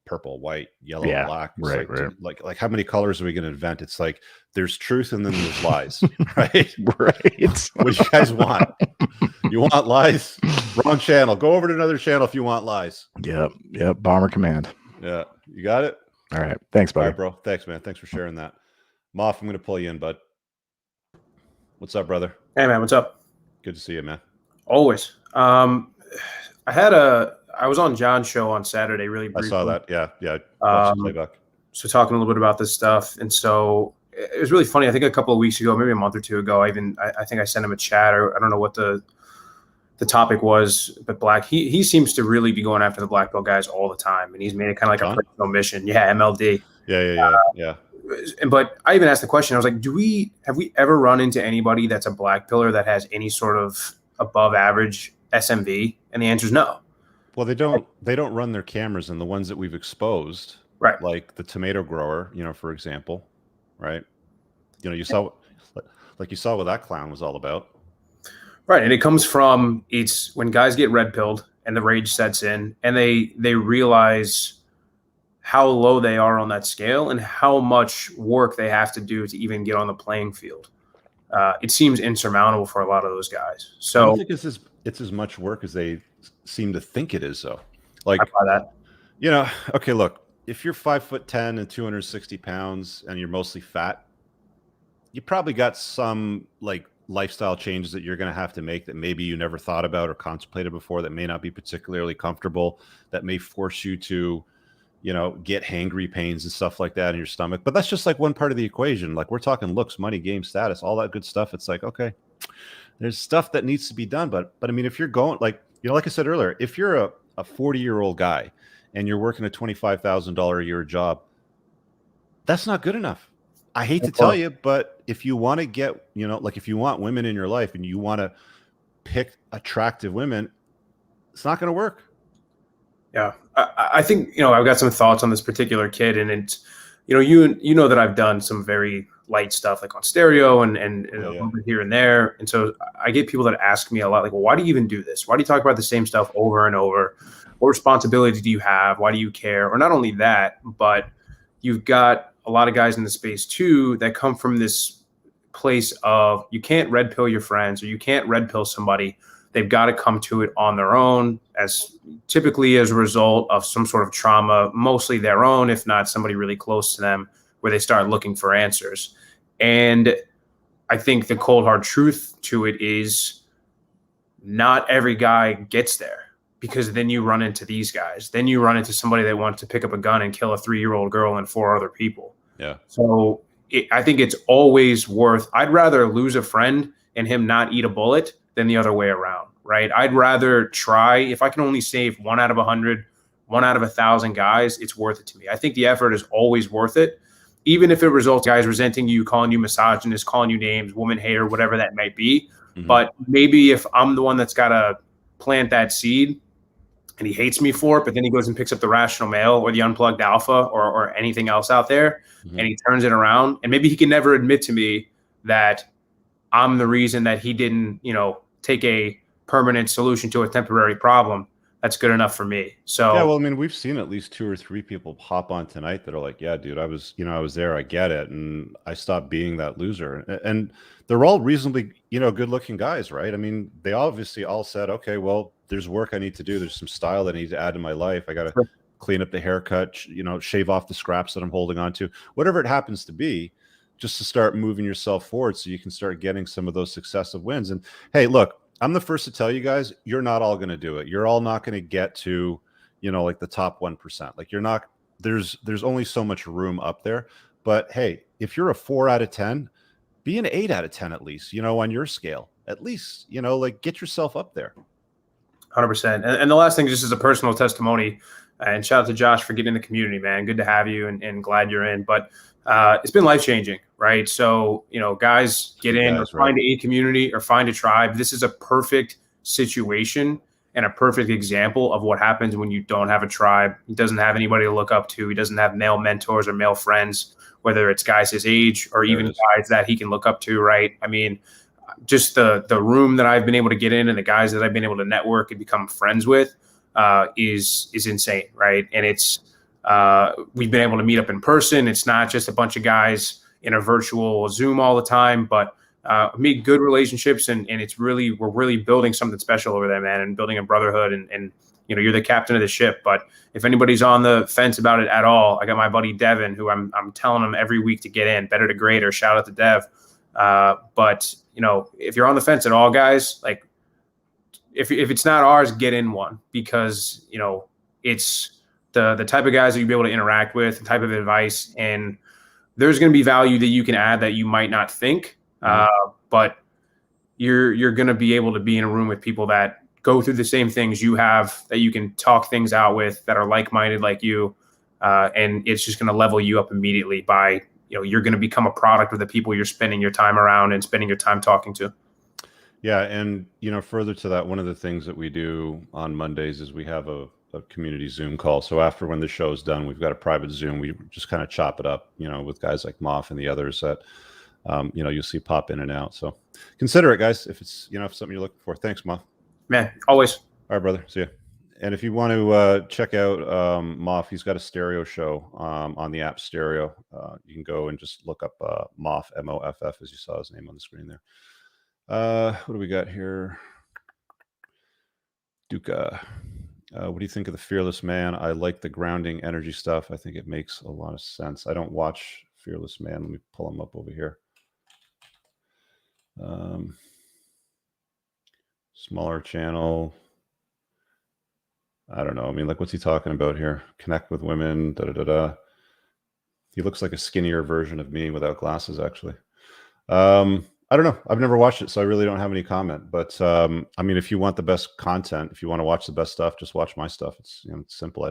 purple, white, yellow, black. It's like how many colors are we going to invent? It's like there's truth and then there's lies, right? Right. What do you guys want? You want lies? Wrong channel. Go over to another channel if you want lies. Yep. Bomber command. Yeah, you got it. All right. Thanks, buddy. All right, bro. Thanks, man. Thanks for sharing that. Moff, I'm going to pull you in, bud. What's up, brother? Hey, man. What's up? Good to see you, man. Always. I was on John's show on Saturday, really briefly. I saw that. Yeah. Watched the playback. So talking a little bit about this stuff. And so it was really funny. I think a couple of weeks ago, maybe a month or two ago, I think I sent him a chat, or I don't know what the topic was, but he seems to really be going after the black belt guys all the time. And he's made it kind of like a personal mission. Yeah. MLD. Yeah. But I even asked the question, I was like, have we ever run into anybody that's a black pillar that has any sort of above average SMV? And the answer is no. Well, they don't run their cameras, and the ones that we've exposed, right? Like the tomato grower, you know, for example, right? You know, you saw what that clown was all about. Right. And it comes from, it's when guys get red pilled and the rage sets in, and they realize how low they are on that scale and how much work they have to do to even get on the playing field. It seems insurmountable for a lot of those guys. So I don't think it's as much work as they seem to think it is, though. Like, I buy that. You know, okay, look, if you're 5'10" and 260 pounds and you're mostly fat, you probably got some like lifestyle changes that you're going to have to make that maybe you never thought about or contemplated before, that may not be particularly comfortable, that may force you to, you know, get hangry pains and stuff like that in your stomach. But that's just like one part of the equation. Like, we're talking looks, money, game, status, all that good stuff. It's like, okay, there's stuff that needs to be done. But I mean, if you're going, like, you know, like I said earlier, if you're a 40-year-old guy and you're working a $25,000 a year job, that's not good enough. I hate to tell you, but if you want to get, you know, like if you want women in your life and you want to pick attractive women, it's not going to work. Yeah, I think, you know, I've got some thoughts on this particular kid, and it's, you know, you know that I've done some very light stuff like on stereo and a little bit here and there, and so I get people that ask me a lot like, well, why do you even do this? Why do you talk about the same stuff over and over? What responsibility do you have? Why do you care? Or not only that, but you've got a lot of guys in the space too that come from this place of you can't red pill your friends or you can't red pill somebody. They've got to come to it on their own, as typically as a result of some sort of trauma, mostly their own, if not somebody really close to them, where they start looking for answers. And I think the cold hard truth to it is not every guy gets there, because then you run into these guys. Then you run into somebody that wants to pick up a gun and kill a 3-year-old girl and 4 other people. Yeah. So I think it's always worth, I'd rather lose a friend and him not eat a bullet than the other way around, right? I'd rather try, if I can only save 1 out of 100, 1 out of 1,000 guys, it's worth it to me. I think the effort is always worth it, even if it results in guys resenting you, calling you misogynist, calling you names, woman hater, whatever that might be. Mm-hmm. But maybe if I'm the one that's got to plant that seed and he hates me for it, but then he goes and picks up the Rational Male or the Unplugged Alpha or anything else out there, and he turns it around, and maybe he can never admit to me that I'm the reason that he didn't, you know, take a permanent solution to a temporary problem. That's good enough for me. So yeah, well, I mean, we've seen at least 2 or 3 people hop on tonight that are like, yeah, dude, I was there, I get it, and I stopped being that loser. And they're all reasonably, good looking guys, right? I mean, they obviously all said, okay, well, there's work I need to do. There's some style that I need to add to my life. I got to clean up the haircut, shave off the scraps that I'm holding on to, whatever it happens to be, just to start moving yourself forward so you can start getting some of those successive wins. And hey, look, I'm the first to tell you guys, you're not all going to do it. You're all not going to get to, like the top 1%. Like you're not, there's only so much room up there. But hey, if you're a 4 out of 10, be an 8 out of 10 at least, on your scale. At least, like get yourself up there. 100%. And the last thing, just as a personal testimony, and shout out to Josh for getting in the community, man. Good to have you and glad you're in. But it's been life-changing, right? So, guys get in or find a community or find a tribe. This is a perfect situation and a perfect example of what happens when you don't have a tribe. He doesn't have anybody to look up to. He doesn't have male mentors or male friends, whether it's guys his age or even guys that he can look up to, right? I mean, just the room that I've been able to get in and the guys that I've been able to network and become friends with is insane, right? And it's we've been able to meet up in person. It's not just a bunch of guys in a virtual Zoom all the time, but meet good relationships, and it's really, we're really building something special over there, man, and building a brotherhood. And you're the captain of the ship. But if anybody's on the fence about it at all, I got my buddy Devin, who I'm telling him every week to get in. Better to greater. Shout out to Dev. But if you're on the fence at all, guys, like if it's not ours, get in one, because it's the type of guys that you'll be able to interact with, the type of advice, and there's going to be value that you can add that you might not think, but you're going to be able to be in a room with people that go through the same things you have, that you can talk things out with, that are like-minded like you, and it's just going to level you up immediately by you're going to become a product of the people you're spending your time around and spending your time talking to. Yeah, and further to that, one of the things that we do on Mondays is we have a community Zoom call. So after when the show's done, we've got a private Zoom. We just kind of chop it up, with guys like Moff and the others that, you'll see pop in and out. So consider it, guys, if it's, if something you're looking for. Thanks, Moff. Man, always. All right, brother. See ya. And if you want to check out Moff, he's got a stereo show on the app Stereo. You can go and just look up Moff, M-O-F-F, as you saw his name on the screen there. What do we got here? Duca. What do you think of the Fearless Man? I like the grounding energy stuff. I think it makes a lot of sense. I don't watch Fearless Man. Let me pull him up over here. Smaller channel. I don't know. I mean, like, what's he talking about here? Connect with women. He looks like a skinnier version of me without glasses, actually. I don't know. I've never watched it, so I really don't have any comment. But I mean, if you want the best content, if you want to watch the best stuff, just watch my stuff. It's it's simple.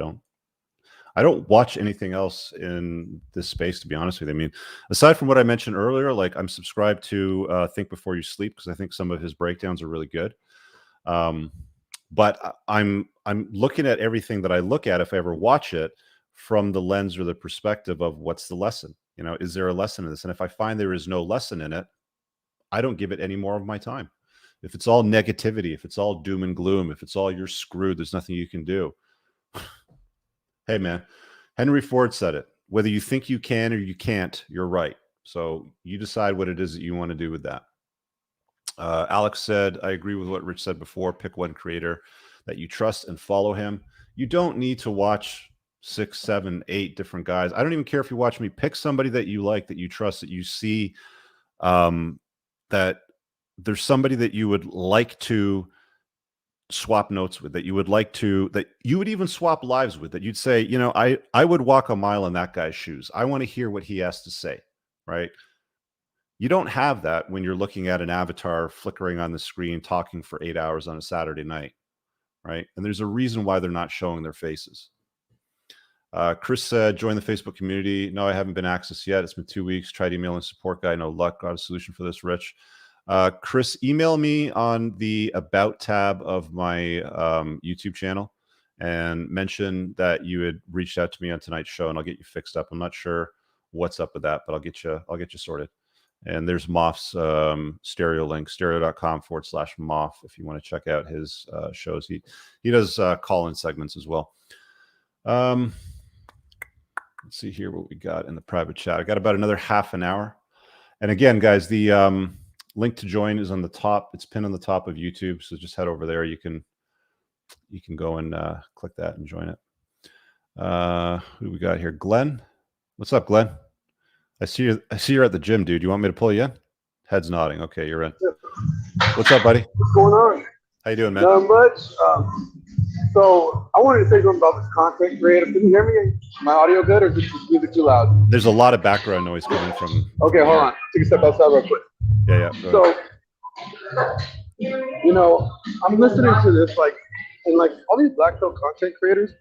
I don't watch anything else in this space, to be honest with you. I mean, aside from what I mentioned earlier, like I'm subscribed to Think Before You Sleep because I think some of his breakdowns are really good. But I'm looking at everything that I look at, if I ever watch it, from the lens or the perspective of what's the lesson. You know, is there a lesson in this? And if I find there is no lesson in it, I don't give it any more of my time. If it's all negativity, if it's all doom and gloom, if it's all you're screwed, there's nothing you can do. Hey, man, Henry Ford said it. Whether you think you can or you can't, you're right. So you decide what it is that you want to do with that. Alex said, I agree with what Rich said before. Pick one creator that you trust and follow him. You don't need to watch 6, 7, 8 different guys. I don't even care if you watch me. Pick somebody that you like, that you trust, that you see that there's somebody that you would like to swap notes with, that you would like to, that you would even swap lives with, that you'd say, you know, I would walk a mile in that guy's shoes. I want to hear what he has to say, right? You don't have that when you're looking at an avatar flickering on the screen, talking for 8 hours on a Saturday night, right? And there's a reason why they're not showing their faces. Chris said, join the Facebook community. No, I haven't been accessed yet. It's been 2 weeks. Tried emailing support guy. No luck. Got a solution for this, Rich. Chris, email me on the About tab of my YouTube channel and mention that you had reached out to me on tonight's show, and I'll get you fixed up. I'm not sure what's up with that, but I'll get you sorted. And there's Moff's stereo link, stereo.com/Moff, if you want to check out his shows. He does call-in segments as well. Let's see here what we got in the private chat. I got about another half an hour. And again, guys, the link to join is on the top. It's pinned on the top of YouTube. So just head over there. You can go and click that and join it. Who do we got here? Glenn. What's up, Glenn? I see you're at the gym, dude. You want me to pull you in? Head's nodding. Okay, you're in. What's up, buddy? What's going on? How you doing, man? Not much. So I wanted to say something about this content creator. Can you hear me? My audio good, or is this music too loud? There's a lot of background noise coming from. Okay, hold on. Take a step outside real quick. Yeah. So, you know, I'm listening to this, like, and like all these black belt content creators,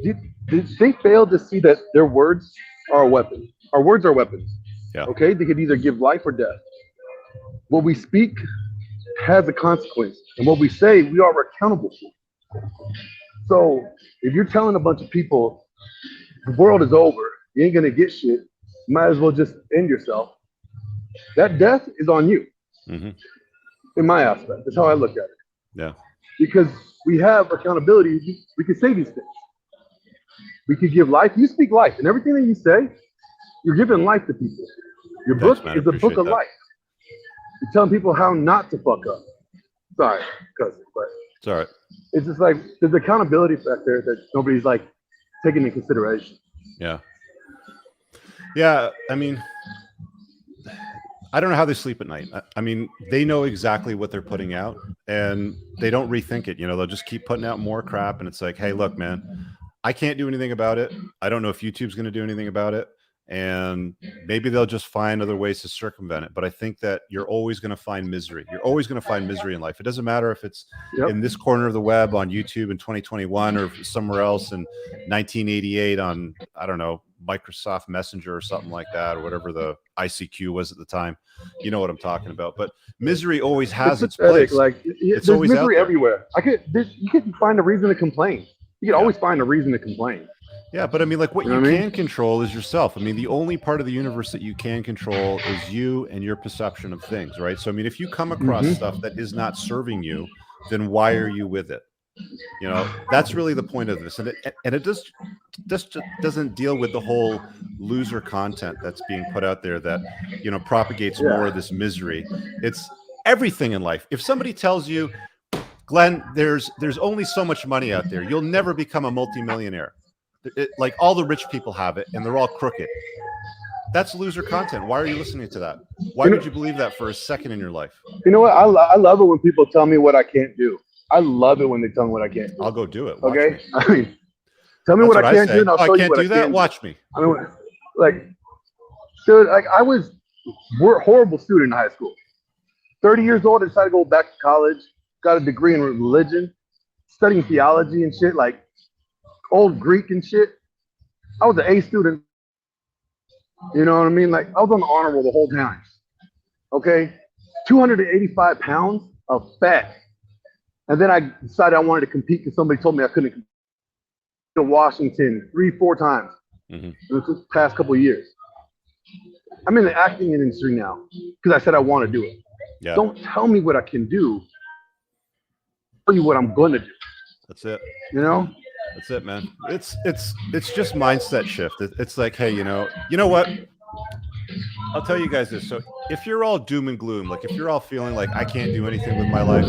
they fail to see that their words are a weapon. Our words are weapons. Yeah. Okay, they could either give life or death. What we speak has a consequence, and what we say, we are accountable for. So if you're telling a bunch of people the world is over, you ain't gonna get shit, you might as well just end yourself. That death is on you. Mm-hmm. In my aspect, that's how I look at it. Yeah. Because we have accountability, we can say these things. We could give life. You speak life, and everything that you say, you're giving life to people. Your book is a book of life. You're telling people how not to fuck up. Sorry, cousin, but it's all right. It's just like there's accountability factor that nobody's like taking into consideration. Yeah. Yeah. I mean, I don't know how they sleep at night. I mean, they know exactly what they're putting out, and they don't rethink it. You know, they'll just keep putting out more crap, and it's like, hey, look, man, I can't do anything about it. I don't know if YouTube's going to do anything about it. And maybe they'll just find other ways to circumvent it. But I think that you're always going to find misery. You're always going to find misery in life. It doesn't matter if it's in this corner of the web on YouTube in 2021 or somewhere else in 1988 on, I don't know, Microsoft Messenger or something like that, or whatever the ICQ was at the time. You know what I'm talking about. But misery always has its place. Like it's there's always misery everywhere. You can find a reason to complain. You can always find a reason to complain. Yeah, but I mean, like what you can control is yourself. I mean, the only part of the universe that you can control is you and your perception of things, right? So, I mean, if you come across stuff that is not serving you, then why are you with it? You know, that's really the point of this. And it just doesn't deal with the whole loser content that's being put out there that, you know, propagates more of this misery. It's everything in life. If somebody tells you, Glenn, there's only so much money out there, you'll never become a multimillionaire. Like all the rich people have it, and they're all crooked. That's loser content. Why are you listening to that? Why would you believe that for a second in your life? You know what? I love it when people tell me what I can't do. I love it when they tell me what I can't do. I'll go do it. Watch me. I mean, tell me what I can't do, and I'll show you what I can do. Watch me. I mean, like, dude, like I was a horrible student in high school. 30 years old, I decided to go back to college. Got a degree in religion, studying theology and shit, like old Greek and shit. I was an A student. You know what I mean? Like, I was on the honor roll the whole time. Okay? 285 pounds of fat. And then I decided I wanted to compete because somebody told me I couldn't compete in Washington 3-4 times. Mm-hmm. This was the past couple of years. I'm in the acting industry now because I said I want to do it. Yeah. Don't tell me what I can do. Tell you what I'm going to do. That's it. You know? That's it, man. It's just mindset shift. It's like, hey, you know what? I'll tell you guys this. So if you're all doom and gloom, like if you're all feeling like I can't do anything with my life,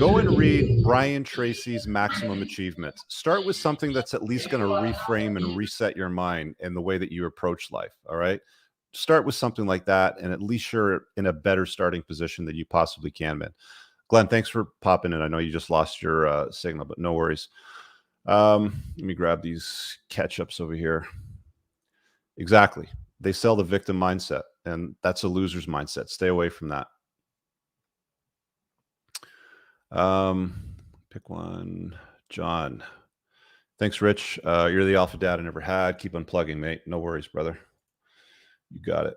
go and read Brian Tracy's Maximum Achievement. Start with something that's at least going to reframe and reset your mind in the way that you approach life. All right. Start with something like that, and at least you're in a better starting position than you possibly can, man. Glenn, thanks for popping in. I know you just lost your signal, but no worries. Let me grab these catch-ups over here. Exactly. They sell the victim mindset, and that's a loser's mindset. Stay away from that. Pick one. John. Thanks, Rich. You're the alpha dad I never had. Keep unplugging, mate. No worries, brother. You got it.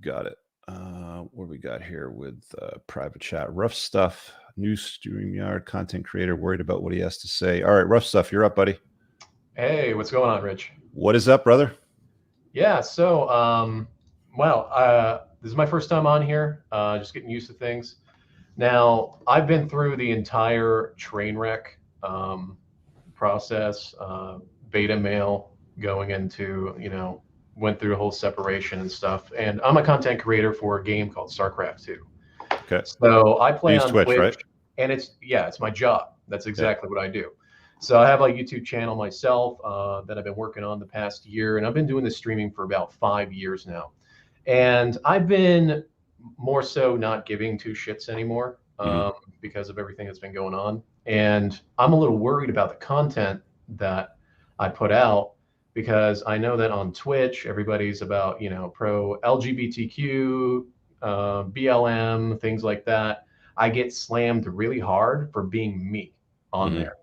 Got it. What do we got here with private chat? Rough stuff. New StreamYard content creator worried about what he has to say. All right, rough stuff. You're up, buddy. Hey, what's going on, Rich? What is up, brother? Yeah, so this is my first time on here. Just getting used to things. Now, I've been through the entire train wreck process, beta male going into, went through a whole separation and stuff. And I'm a content creator for a game called StarCraft 2. Okay. So I play on Twitch, right? And it's my job. That's exactly what I do. So I have a YouTube channel myself that I've been working on the past year, and I've been doing this streaming for about 5 years now. And I've been more so not giving two shits anymore because of everything that's been going on. And I'm a little worried about the content that I put out, because I know that on Twitch, everybody's about, pro LGBTQ, BLM, things like that. I get slammed really hard for being me on there.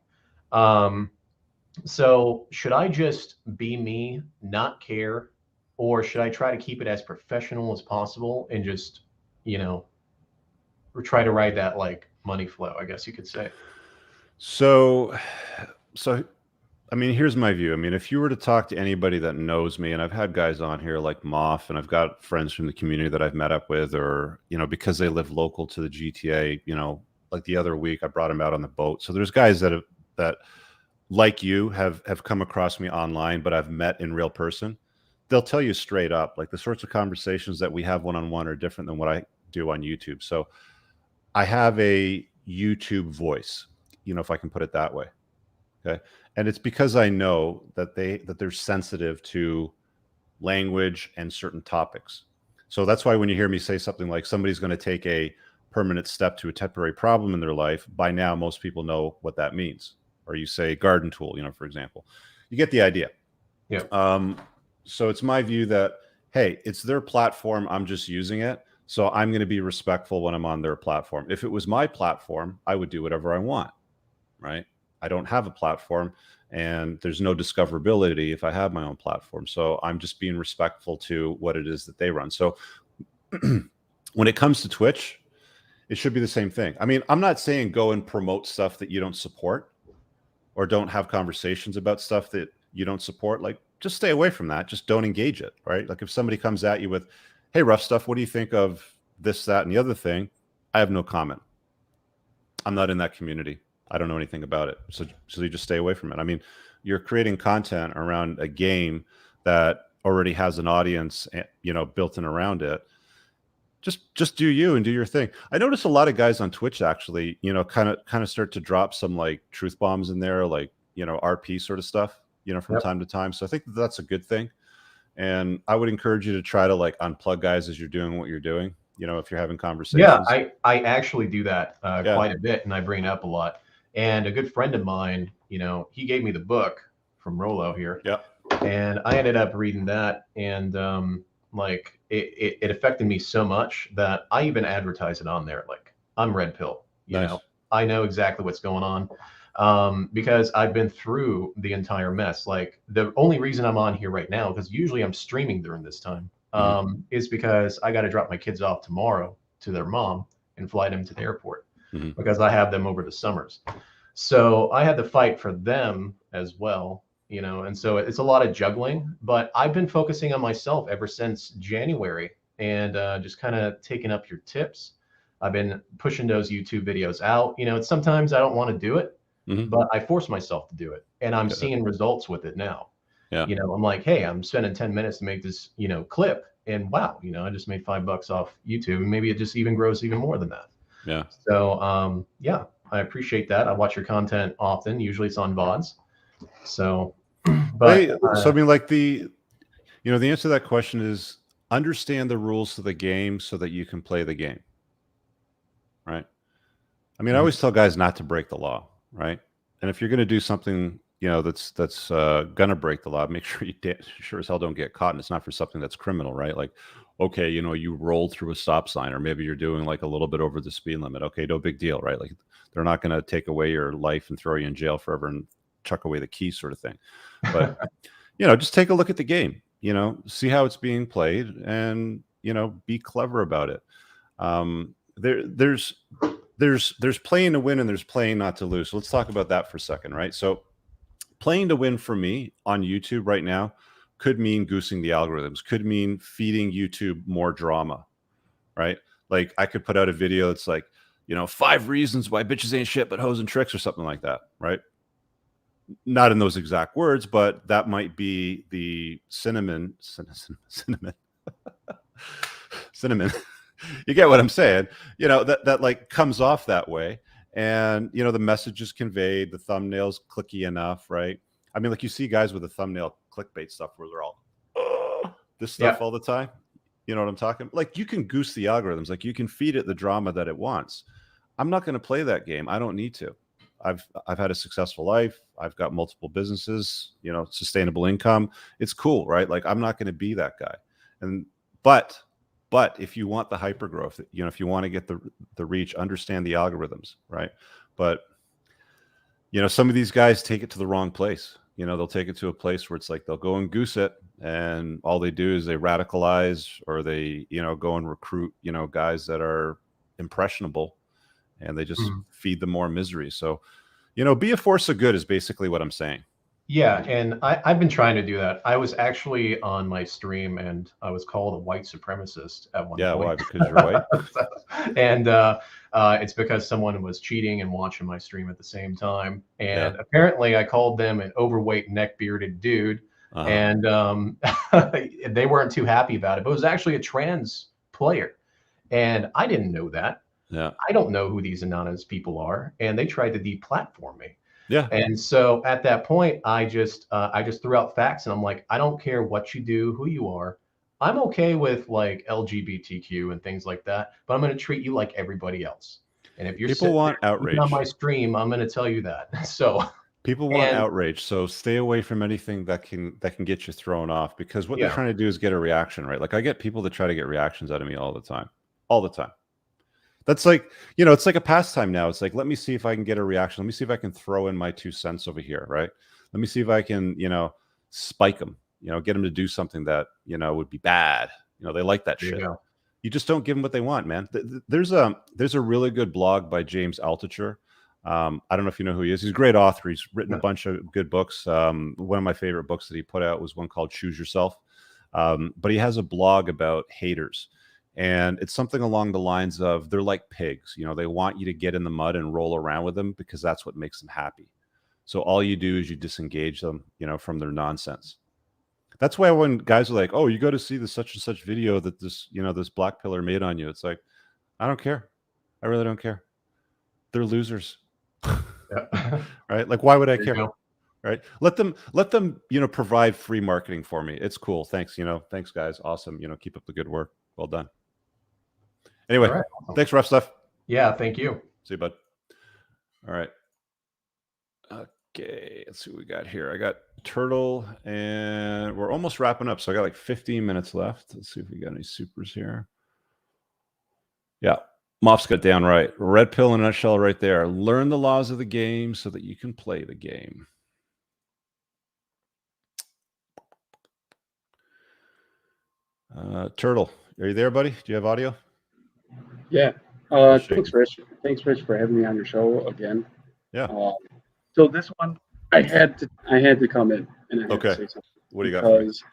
So should I just be me, not care, or should I try to keep it as professional as possible and just, try to ride that money flow, I guess you could say? So I mean, here's my view. I mean, if you were to talk to anybody that knows me, and I've had guys on here like Moff, and I've got friends from the community that I've met up with, or, because they live local to the GTA, like the other week I brought them out on the boat. So there's guys that like you have come across me online, but I've met in real person. They'll tell you straight up, like the sorts of conversations that we have one-on-one are different than what I do on YouTube. So I have a YouTube voice, if I can put it that way. Okay. And it's because I know that they're sensitive to language and certain topics. So that's why when you hear me say something like somebody's going to take a permanent step to a temporary problem in their life, by now most people know what that means. Or you say garden tool, for example. You get the idea. Yeah. So it's my view that, hey, it's their platform. I'm just using it. So I'm going to be respectful when I'm on their platform. If it was my platform, I would do whatever I want, right? I don't have a platform, and there's no discoverability if I have my own platform. So I'm just being respectful to what it is that they run. So when it comes to Twitch, it should be the same thing. I mean, I'm not saying go and promote stuff that you don't support, or don't have conversations about stuff that you don't support. Like, just stay away from that. Just don't engage it, right? Like if somebody comes at you with, hey, rough stuff, what do you think of this, that, and the other thing? I have no comment. I'm not in that community. I don't know anything about it. So you just stay away from it. I mean, you're creating content around a game that already has an audience, built in around it. Just do you and do your thing. I notice a lot of guys on Twitch actually, kind of start to drop some like truth bombs in there, like, RP sort of stuff, from time to time. So I think that's a good thing. And I would encourage you to try to like unplug guys as you're doing what you're doing, if you're having conversations. Yeah, I actually do that quite a bit, and I bring it up a lot. And a good friend of mine, he gave me the book from Rolo here. Yeah. And I ended up reading that, and it affected me so much that I even advertise it on there. Like, I'm red pill, Nice. I know exactly what's going on. because I've been through the entire mess. Like the only reason I'm on here right now, because usually I'm streaming during this time, is because I got to drop my kids off tomorrow to their mom and fly them to the airport because I have them over the summers. So I had to fight for them as well, you know, and so it's a lot of juggling, but I've been focusing on myself ever since January and just kind of taking up your tips. I've been pushing those YouTube videos out. You know, it's sometimes I don't want to do it, but I force myself to do it, and I'm seeing results with it now. Yeah. You know, I'm like, hey, I'm spending 10 minutes to make this, you know, clip, and wow, you know, I just made $5 off YouTube, and maybe it just even grows even more than that. Yeah. So, yeah, I appreciate that. I watch your content often. Usually it's on VODs. So, but so I mean, like the answer to that question is understand the rules of the game so that you can play the game. Right. I mean, I always tell guys not to break the law. Right. And if you're going to do something, you know, that's going to break the law, make sure you sure as hell don't get caught. And it's not for something that's criminal. Right. Like, okay, you know, you rolled through a stop sign, or maybe you're doing like a little bit over the speed limit. Okay, no big deal. Right. Like they're not going to take away your life and throw you in jail forever and chuck away the key sort of thing. But, you know, just take a look at the game, you know, see how it's being played and, you know, be clever about it. There's playing to win and there's playing not to lose. So let's talk about that for a second, right? So playing to win for me on YouTube right now could mean goosing the algorithms, could mean feeding YouTube more drama, right? Like I could put out a video that's like, you know, 5 reasons why bitches ain't shit but hoes and tricks or something like that, right? Not in those exact words, but that might be the cinnamon. You get what I'm saying? You know, that like comes off that way. And, you know, the message is conveyed, the thumbnail's clicky enough, right? I mean, like you see guys with the thumbnail clickbait stuff where they're all this stuff all the time. You know what I'm talking? Like you can goose the algorithms, like you can feed it the drama that it wants. I'm not going to play that game. I don't need to. I've had a successful life. I've got multiple businesses, you know, sustainable income. It's cool, right? Like I'm not going to be that guy. And but if you want the hyper growth, you know, if you want to get the reach, understand the algorithms, right? But you know, some of these guys take it to the wrong place. You know, they'll take it to a place where it's like they'll go and goose it, and all they do is they radicalize or they, you know, go and recruit, you know, guys that are impressionable, and they just feed them more misery. So, you know, be a force of good is basically what I'm saying. Yeah, and I've been trying to do that. I was actually on my stream, and I was called a white supremacist at one point. Yeah, why? Because you're white? And it's because someone was cheating and watching my stream at the same time. And apparently I called them an overweight, neck-bearded dude. And they weren't too happy about it. But it was actually a trans player. And I didn't know that. Yeah. I don't know who these anonymous people are. And they tried to deplatform me. Yeah. And so at that point, I just threw out facts, and I'm like, I don't care what you do, who you are. I'm okay with like LGBTQ and things like that, but I'm going to treat you like everybody else. And if you're people want outrage on my stream, I'm going to tell you that. So people want outrage. So stay away from anything that can get you thrown off, because what they're trying to do is get a reaction, right? Like I get people that try to get reactions out of me all the time. That's like, you know, it's like a pastime now. It's like, let me see if I can get a reaction. Let me see if I can throw in my 2 cents over here, right? Let me see if I can, you know, spike them, you know, get them to do something that, you know, would be bad. You know, they like that shit. You just don't give them what they want, man. There's a really good blog by James Altucher. I don't know if you know who he is. He's a great author. He's written a bunch of good books. One of my favorite books that he put out was one called Choose Yourself. But he has a blog about haters. And it's something along the lines of they're like pigs. You know, they want you to get in the mud and roll around with them because that's what makes them happy. So all you do is you disengage them, you know, from their nonsense. That's why when guys are like, oh, you go to see the such and such video that this, you know, this black pillar made on you. It's like, I don't care. I really don't care. They're losers. Right? Like, why would I care? Right? Let them, you know, provide free marketing for me. It's cool. Thanks. You know, thanks guys. Awesome. You know, keep up the good work. Well done. Anyway, thanks, Rough Stuff. Yeah, thank you. See you, bud. All right. Okay, let's see what we got here. I got Turtle, and we're almost wrapping up. So I got like 15 minutes left. Let's see if we got any supers here. Yeah. Moff's got down right. Red pill in a nutshell right there. Learn the laws of the game so that you can play the game. Turtle, are you there, buddy? Do you have audio? Yeah. Thanks, Rich. Thanks, Rich, for having me on your show again. Yeah. So this one, I had to come in and I had to say something. What do you got for me? Because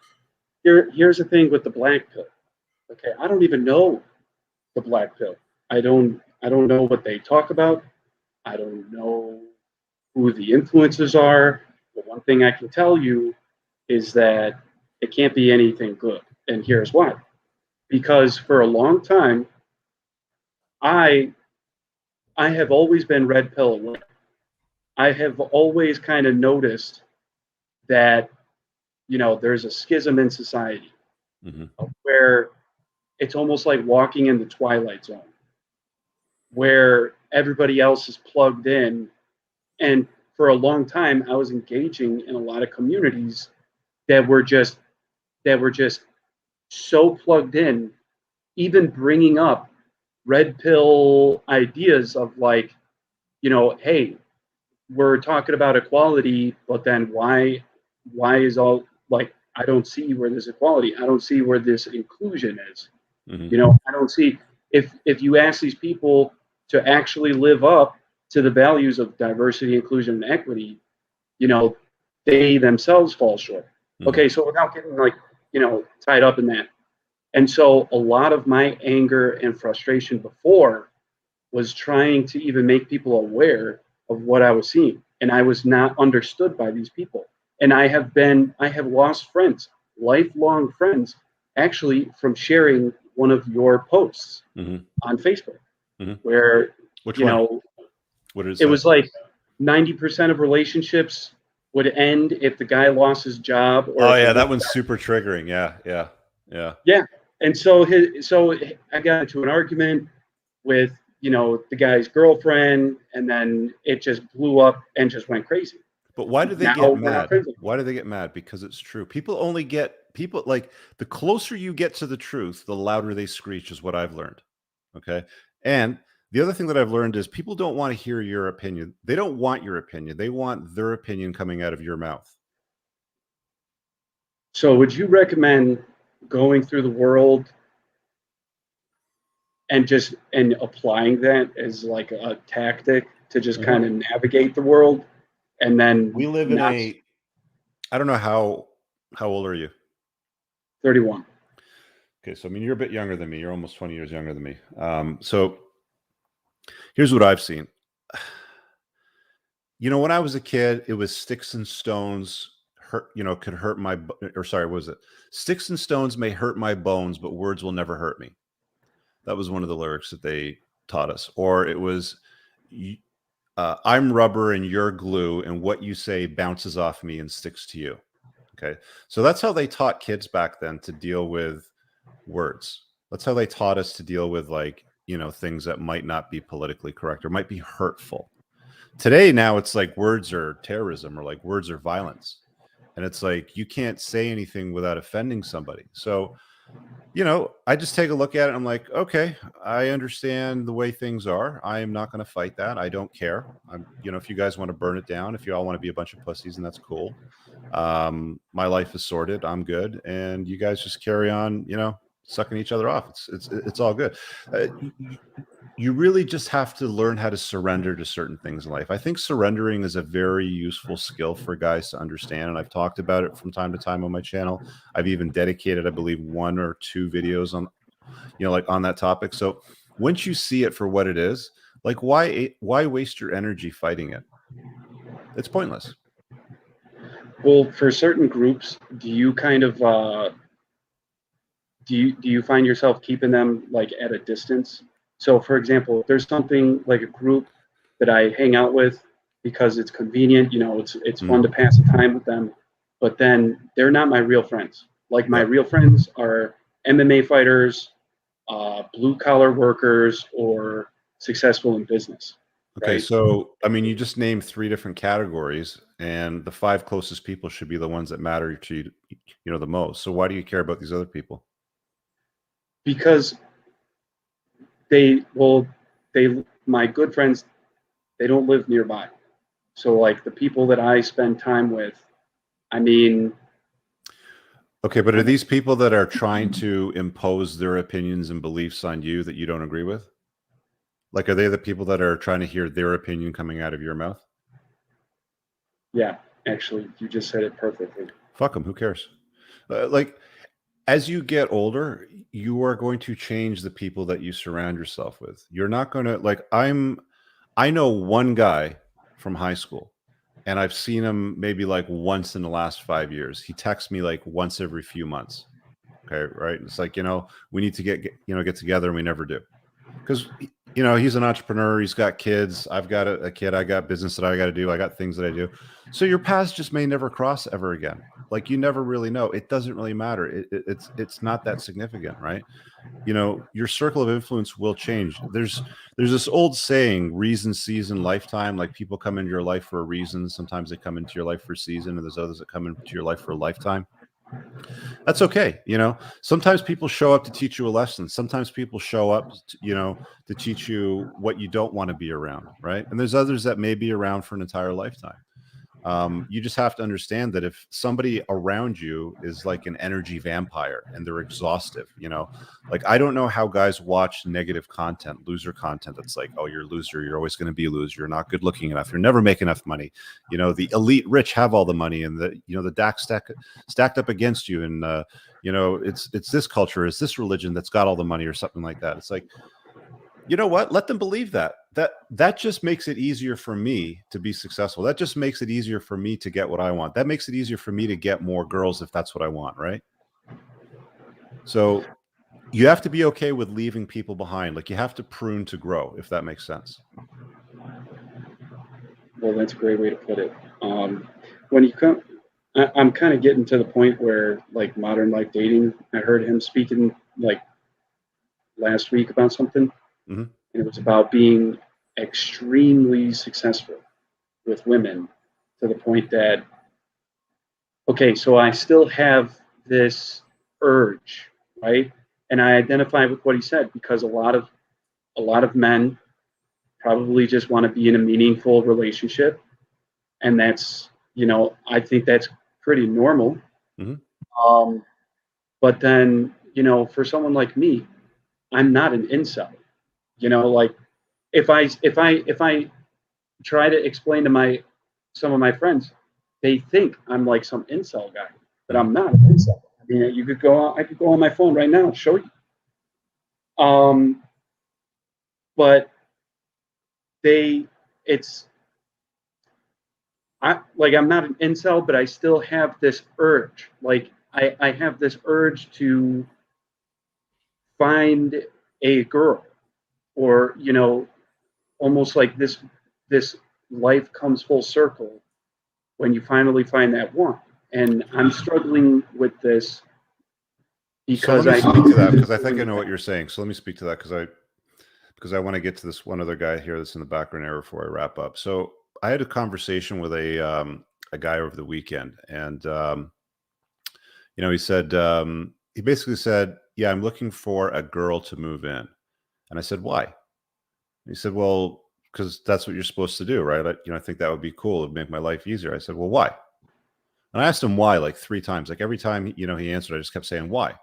here's the thing with the black pill. Okay, I don't even know the black pill. I don't know what they talk about. I don't know who the influences are. But one thing I can tell you is that it can't be anything good. And here's why. Because for a long time, I have always been red pill aware. I have always kind of noticed that, there's a schism in society where it's almost like walking in the twilight zone, where everybody else is plugged in. And for a long time, I was engaging in a lot of communities that were just so plugged in, even bringing up red pill ideas of like, hey, we're talking about equality, but then why is all like, I don't see where there's equality. I don't see where this inclusion is. I don't see if you ask these people to actually live up to the values of diversity, inclusion, and equity, they themselves fall short. Okay, so without getting like, tied up in that. And so a lot of my anger and frustration before was trying to even make people aware of what I was seeing. And I was not understood by these people. And I have lost friends, lifelong friends, actually from sharing one of your posts on Facebook, where, Which one? What is it was like 90% of relationships would end if the guy lost his job. Or that one's super triggering. Yeah. And so I got into an argument with, the guy's girlfriend, and then it just blew up and just went crazy. But why do they get mad? Why do they get mad? Because it's true. People like the closer you get to the truth, the louder they screech is what I've learned. Okay. And the other thing that I've learned is people don't want to hear your opinion. They don't want your opinion. They want their opinion coming out of your mouth. So would you recommend going through the world and applying that as like a tactic to just kind of navigate the world? And then we live in I don't know how old are you? 31. Okay, so I mean, you're a bit younger than me. You're almost 20 years younger than me. So here's what I've seen. When I was a kid, it was sticks and stones could hurt my, or sorry, what was it? Sticks and stones may hurt my bones, but words will never hurt me. That was one of the lyrics that they taught us. Or it was, I'm rubber and you're glue, and what you say bounces off me and sticks to you. Okay. So that's how they taught kids back then to deal with words. That's how they taught us to deal with things that might not be politically correct or might be hurtful. Today, now it's like words are terrorism or like words are violence. And it's like, you can't say anything without offending somebody. So, I just take a look at it. And I'm like, okay, I understand the way things are. I am not going to fight that. I don't care. If you guys want to burn it down, if you all want to be a bunch of pussies, and that's cool. My life is sorted. I'm good. And you guys just carry on, sucking each other off. It's all good. You really just have to learn how to surrender to certain things in life. I think surrendering is a very useful skill for guys to understand. And I've talked about it from time to time on my channel. I've even dedicated, I believe, 1 or 2 videos on, on that topic. So once you see it for what it is, like, why waste your energy fighting it? It's pointless. Well, for certain groups, do you kind of, do you find yourself keeping them like at a distance? So, for example, if there's something like a group that I hang out with because it's convenient, it's fun to pass the time with them, but then they're not my real friends. Like, my real friends are MMA fighters, blue collar workers, or successful in business. Okay, right? so I mean, you just named 3 different categories, and the 5 closest people should be the ones that matter to you, the most. So why do you care about these other people? Because they my good friends, they don't live nearby. So like the people that I spend time with, I mean. Okay, but are these people that are trying to impose their opinions and beliefs on you that you don't agree with? Like, are they the people that are trying to hear their opinion coming out of your mouth? Yeah, actually, you just said it perfectly. Fuck them. Who cares? Like, as you get older, you are going to change the people that you surround yourself with. You're not going to, like, I know one guy from high school, and I've seen him maybe like once in the last 5 years. He texts me like once every few months. Okay, right? It's like, we need to get together, and we never do. Because, he's an entrepreneur. He's got kids. I've got a kid. I got business that I got to do. I got things that I do. So your paths just may never cross ever again. Like, you never really know. It doesn't really matter. It's not that significant, right? Your circle of influence will change. There's this old saying, reason, season, lifetime. Like, people come into your life for a reason. Sometimes they come into your life for a season, and there's others that come into your life for a lifetime. That's okay. Sometimes people show up to teach you a lesson. Sometimes people show up, to teach you what you don't want to be around. Right. And there's others that may be around for an entire lifetime. You just have to understand that if somebody around you is like an energy vampire and they're exhaustive, like, I don't know how guys watch negative content, loser content. That's like, oh, you're a loser. You're always going to be a loser. You're not good looking enough. You're never making enough money. The elite rich have all the money, and the DAX stacked up against you. And, it's this culture, it's this religion that's got all the money or something like that. It's like, you know what? Let them believe that. That just makes it easier for me to be successful. That just makes it easier for me to get what I want. That makes it easier for me to get more girls if that's what I want, right? So you have to be okay with leaving people behind. Like, you have to prune to grow, if that makes sense. Well, that's a great way to put it. When you come, I'm kind of getting to the point where, like, modern life dating, I heard him speaking like last week about something. Mm-hmm. And it was about being extremely successful with women, to the point that, okay, so I still have this urge, right? And I identify with what he said, because a lot of men probably just want to be in a meaningful relationship, and that's, I think that's pretty normal. Mm-hmm. But then, for someone like me, I'm not an incel. Like, if I try to explain to some of my friends, they think I'm like some incel guy, but I'm not an incel. I mean, I could go on my phone right now and show you. But I'm not an incel, but I still have this urge. Like, I have this urge to find a girl, or, almost like this life comes full circle when you finally find that one. And I'm struggling with this because so let me speak to that, because I think I know what you're saying. So let me speak to that, because I want to get to this one other guy here that's in the background area before I wrap up. So I had a conversation with a guy over the weekend, and he said, he basically said, yeah, I'm looking for a girl to move in. And I said, why? And he said, well, because that's what you're supposed to do, right? I think that would be cool. It'd make my life easier. I said, well, why? And I asked him why like 3 times. Like, every time, he answered, I just kept saying why,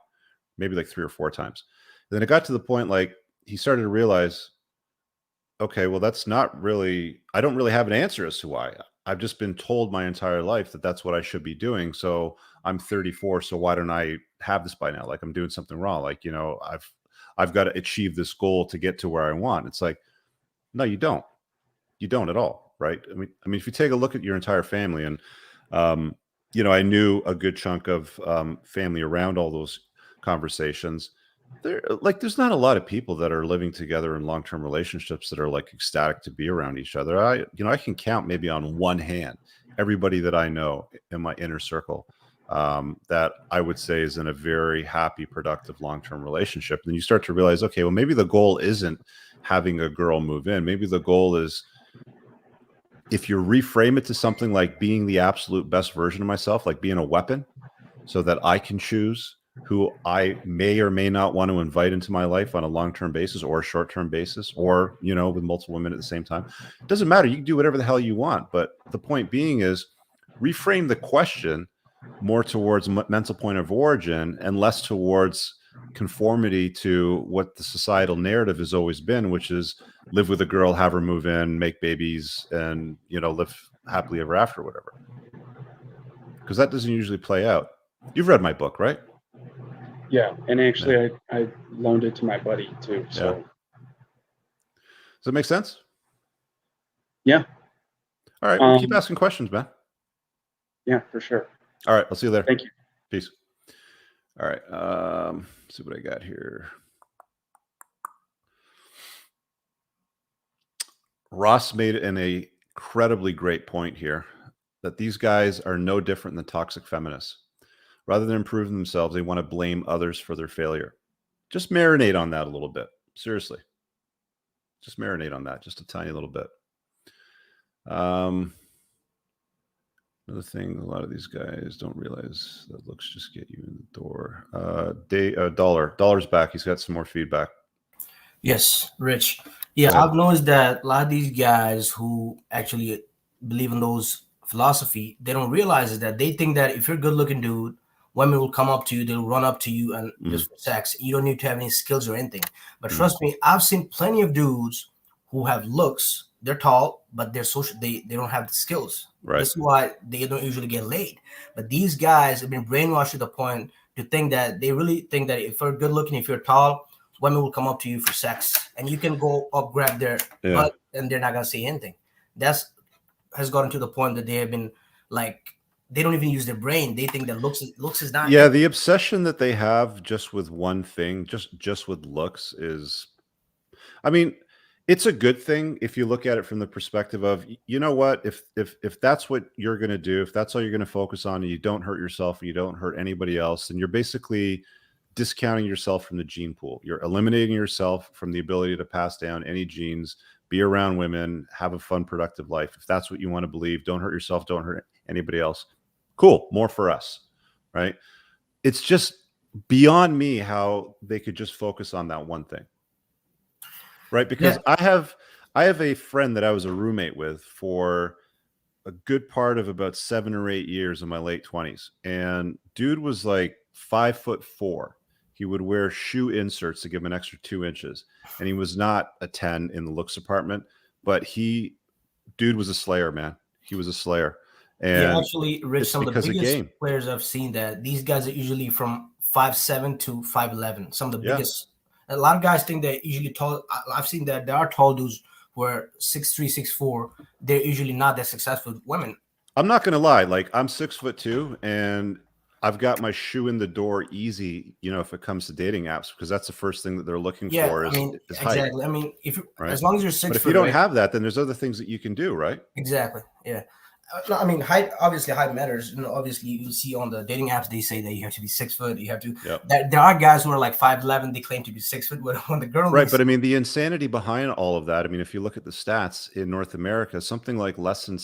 maybe like 3 or 4 times. And then it got to the point, like, he started to realize, okay, well, that's not really, I don't really have an answer as to why. I've just been told my entire life that that's what I should be doing. So I'm 34. So why don't I have this by now? Like, I'm doing something wrong. Like, I've got to achieve this goal to get to where I want. It's like, no, you don't. You don't at all, right? I mean, if you take a look at your entire family, and I knew a good chunk of family around all those conversations. There's not a lot of people that are living together in long-term relationships that are like ecstatic to be around each other. I can count maybe on one hand everybody that I know in my inner circle that I would say is in a very happy, productive, long-term relationship. Then you start to realize, okay, well, maybe the goal isn't having a girl move in. Maybe the goal is, if you reframe it to something like being the absolute best version of myself, like being a weapon, so that I can choose who I may or may not want to invite into my life on a long-term basis or a short-term basis, or, you know, with multiple women at the same time. It doesn't matter. You can do whatever the hell you want. But the point being is reframe the question more towards mental point of origin and less towards conformity to what the societal narrative has always been, which is live with a girl, have her move in, make babies, and, you know, live happily ever after, whatever. Because that doesn't usually play out. You've read my book, right? Yeah, and actually, I loaned it to my buddy too. So, does that make sense? Yeah. All right. Well, keep asking questions, man. Yeah, for sure. All right. I'll see you there. Thank you. Peace. All right. See what I got here. Ross made an incredibly great point here that these guys are no different than toxic feminists. Rather than improving themselves, they want to blame others for their failure. Just marinate on that a little bit. Seriously. Just marinate on that just a tiny little bit. Another thing, a lot of these guys don't realize that looks just get you in the door. Dollar's back. He's got some more feedback. Yes, Rich. Yeah, I've noticed that a lot of these guys who actually believe in those philosophy, they don't realize is that they think that if you're a good looking dude, women will come up to you, they'll run up to you and just for sex. You don't need to have any skills or anything. But trust me, I've seen plenty of dudes who have looks, they're tall, but they're social, they don't have the skills. Right. This is why they don't usually get laid. But these guys have been brainwashed to the point to think that they really think that if you're good looking, if you're tall, women will come up to you for sex, and you can go up, grab their butt, and they're not gonna say anything. That's has gotten to the point that they have been like, they don't even use their brain. They think that looks is not. Yeah, the obsession that they have just with one thing, just with looks is, I mean, it's a good thing if you look at it from the perspective of, you know what, if that's what you're going to do, if that's all you're going to focus on, and you don't hurt yourself and you don't hurt anybody else, then you're basically discounting yourself from the gene pool. You're eliminating yourself from the ability to pass down any genes, be around women, have a fun, productive life. If that's what you want to believe, don't hurt yourself, don't hurt anybody else. Cool, more for us, right? It's just beyond me how they could just focus on that one thing, right? Because I have a friend that I was a roommate with for a good part of about 7 or 8 years in my late 20s, and dude was like 5'4". He would wear shoe inserts to give him an extra 2 inches, and he was not a 10 in the looks department, but dude was a slayer, man. He was a slayer. And actually, Rich, some of the biggest players I've seen, that these guys are usually from 5'7" to 5'11". Some of the biggest. A lot of guys think they're usually tall. I've seen that there are tall dudes who are 6'3", 6'4". They're usually not that successful with women. I'm not gonna lie, like I'm 6'2", and I've got my shoe in the door easy, you know, if it comes to dating apps, because that's the first thing that they're looking for is height. Exactly. I mean, as long as you're 6 foot, but if you don't have that, then there's other things that you can do, right? Exactly. Yeah. I mean, height, obviously height matters. You know, obviously you see on the dating apps, they say that you have to be 6 foot. You have to, there are guys who are like 5'11", they claim to be 6 foot, but when the girl. Right. But I mean, the insanity behind all of that, I mean, if you look at the stats in North America, something like less than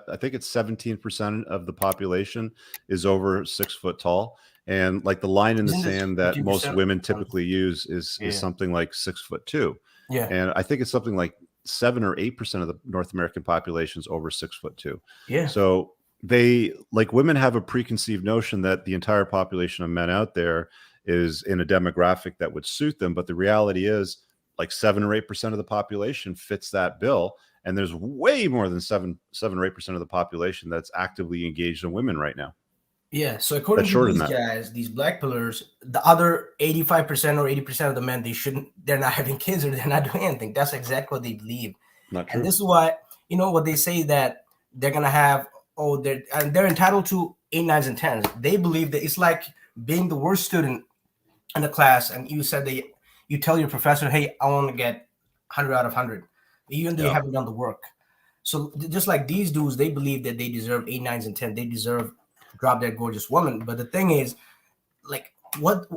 I think it's 17% of the population is over 6 foot tall. And like the line in the sand that most women typically use is something like 6'2". Yeah. And I think it's something like 7 or 8% of the North American population is over 6'2". Yeah. So women have a preconceived notion that the entire population of men out there is in a demographic that would suit them. But the reality is like 7 or 8% of the population fits that bill. And there's way more than 7 or 8% of the population that's actively engaged in women right now. Yeah. So according to these guys, these black pillars, the other 85% or 80% of the men, they're not having kids or they're not doing anything. That's exactly what they believe. Not true. And this is why, you know, what they say that they're going to have, they're entitled to 8, 9s, and 10s. They believe that it's like being the worst student in the class. And you said that you tell your professor, hey, I want to get 100 out of 100, even though you haven't done the work. So just like these dudes, they believe that they deserve 8, 9s, and 10. They deserve drop dead gorgeous woman. But the thing is, like, what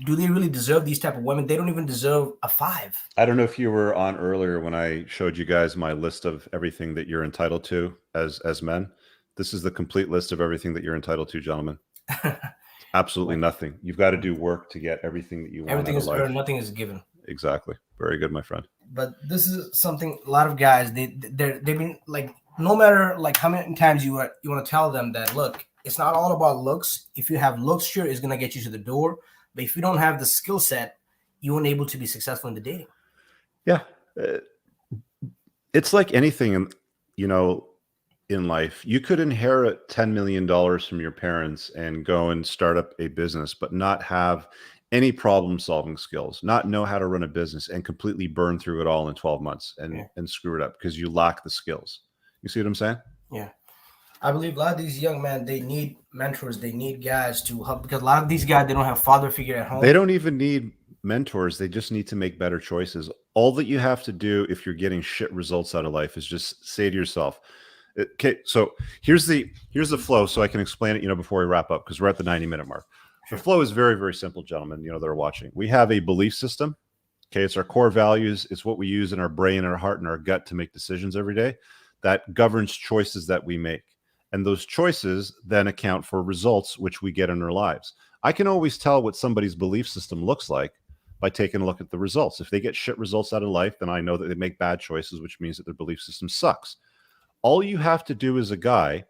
do they really deserve? These type of women, they don't even deserve a 5. I don't know if you were on earlier when I showed you guys my list of everything that you're entitled to as men. This is the complete list of everything that you're entitled to, gentlemen. Absolutely nothing. You've got to do work to get everything that you want. Everything is life. earned, nothing is given. Exactly. Very good, my friend. But this is something a lot of guys they've been like, no matter like how many times you want to tell them that, look, it's not all about looks. If you have looks, sure, it's gonna get you to the door. But if you don't have the skill set, you won't able to be successful in the dating. Yeah, it's like anything, in life. You could inherit $10 million from your parents and go and start up a business, but not have any problem solving skills, not know how to run a business, and completely burn through it all in 12 months and screw it up because you lack the skills. You see what I'm saying? Yeah. I believe a lot of these young men, they need mentors. They need guys to help, because a lot of these guys, they don't have father figure at home. They don't even need mentors. They just need to make better choices. All that you have to do if you're getting shit results out of life is just say to yourself, okay, so here's the flow, so I can explain it, before we wrap up, because we're at the 90-minute mark. The flow is very, very simple, gentlemen, that are watching. We have a belief system. Okay, it's our core values. It's what we use in our brain, our heart, and our gut to make decisions every day that governs choices that we make. And those choices then account for results which we get in our lives. I can always tell what somebody's belief system looks like by taking a look at the results. If they get shit results out of life, then I know that they make bad choices, which means that their belief system sucks. All you have to do as a guy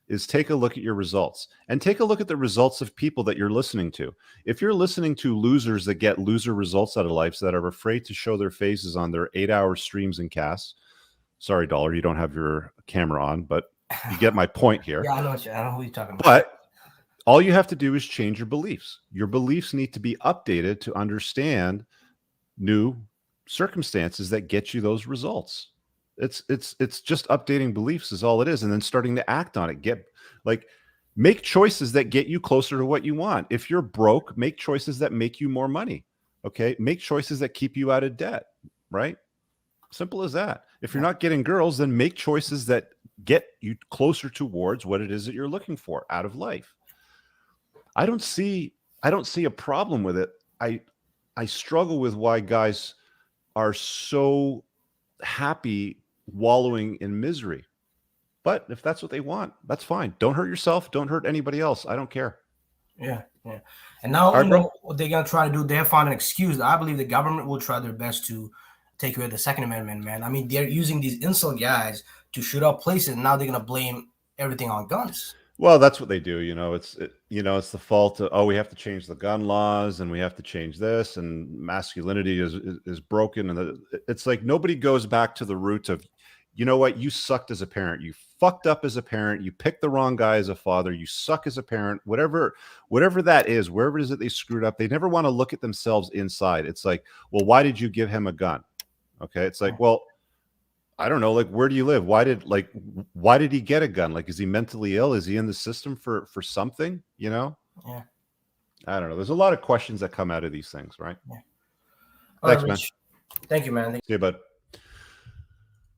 is take a look at your results, and take a look at the results of people that you're listening to. If you're listening to losers that get loser results out of life, that are afraid to show their faces on their 8-hour streams and casts, sorry, Dollar, you don't have your camera on, but you get my point here. Yeah, I know who you're talking about. But all you have to do is change your beliefs. Your beliefs need to be updated to understand new circumstances that get you those results. It's just updating beliefs is all it is, and then starting to act on it. Make choices that get you closer to what you want. If you're broke, make choices that make you more money. Okay, make choices that keep you out of debt. Right? Simple as that. If you're not getting girls, then make choices that get you closer towards what it is that you're looking for out of life. I don't see a problem with it. I struggle with why guys are so happy wallowing in misery. But if that's what they want, that's fine. Don't hurt yourself. Don't hurt anybody else. I don't care. Yeah. And now what they're gonna try to do, they'll find an excuse. I believe the government will try their best to take away the Second Amendment, man. I mean, they're using these insult guys to shoot up places, and now they're gonna blame everything on guns. Well, that's what they do. It's the fault of, we have to change the gun laws, and we have to change this, and masculinity is broken. And it's like nobody goes back to the roots of, what, you sucked as a parent, you fucked up as a parent, you picked the wrong guy as a father, you suck as a parent, whatever that is, wherever it is that they screwed up. They never want to look at themselves inside. It's like, well, why did you give him a gun? Okay, it's like, well, I don't know, like, where do you live? Why did he get a gun? Like, is he mentally ill? Is he in the system for something? Yeah. I don't know. There's a lot of questions that come out of these things, right? Yeah. Thanks, man. Thank you, man. See you, bud.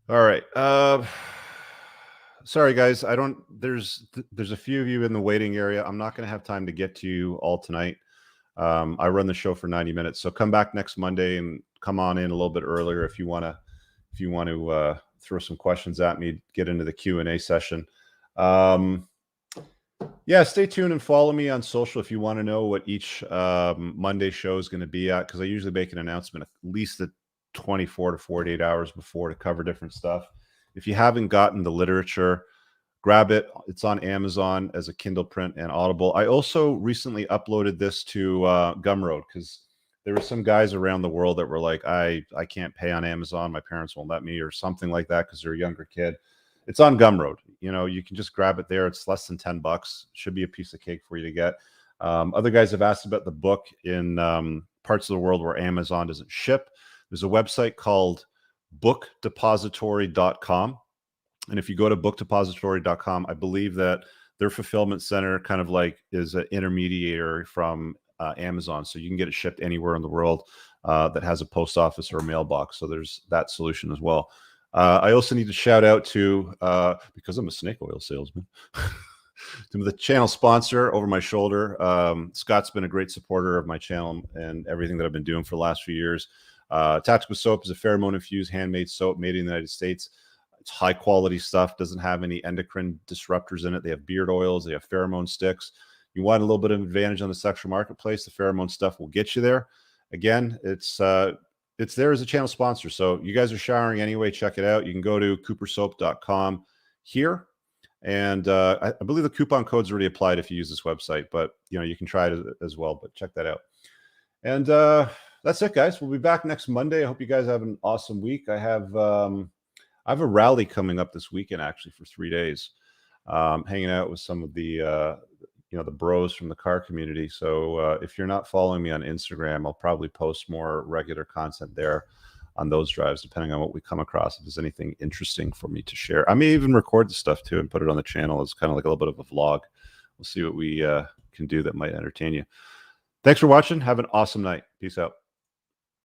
All right. Sorry, guys. There's a few of you in the waiting area. I'm not going to have time to get to you all tonight. I run the show for 90 minutes. So come back next Monday and come on in a little bit earlier if you want to throw some questions at me, get into the Q&A session. Yeah, stay tuned and follow me on social if you want to know what each Monday show is going to be at, because I usually make an announcement at least 24 to 48 hours before to cover different stuff. If you haven't gotten the literature, grab it. It's on Amazon as a Kindle print and Audible. I also recently uploaded this to Gumroad, because there were some guys around the world that were like, I can't pay on Amazon. My parents won't let me, or something like that, because they're a younger kid. It's on Gumroad. You can just grab it there. It's less than $10. Should be a piece of cake for you to get. Other guys have asked about the book in parts of the world where Amazon doesn't ship. There's a website called bookdepository.com. And if you go to bookdepository.com, I believe that their fulfillment center kind of like is an intermediary from Amazon. So you can get it shipped anywhere in the world that has a post office or a mailbox. So there's that solution as well. I also need to shout out to, because I'm a snake oil salesman, to the channel sponsor over my shoulder. Scott's been a great supporter of my channel and everything that I've been doing for the last few years. Tactical Soap is a pheromone-infused handmade soap made in the United States. It's high-quality stuff, doesn't have any endocrine disruptors in it. They have beard oils, they have pheromone sticks. You want a little bit of advantage on the sexual marketplace. The pheromone stuff will get you there. Again, it's there as a channel sponsor. So you guys are showering anyway. Check it out. You can go to coopersoap.com here. And I believe the coupon code's already applied if you use this website, but you can try it as well, but check that out. And that's it, guys. We'll be back next Monday. I hope you guys have an awesome week. I have a rally coming up this weekend, actually, for 3 days, hanging out with some of the the bros from the car community. So if you're not following me on Instagram, I'll probably post more regular content there on those drives, depending on what we come across. If there's anything interesting for me to share, I may even record the stuff too and put it on the channel as kind of like a little bit of a vlog. We'll see what we can do that might entertain you. Thanks for watching. Have an awesome night. Peace out.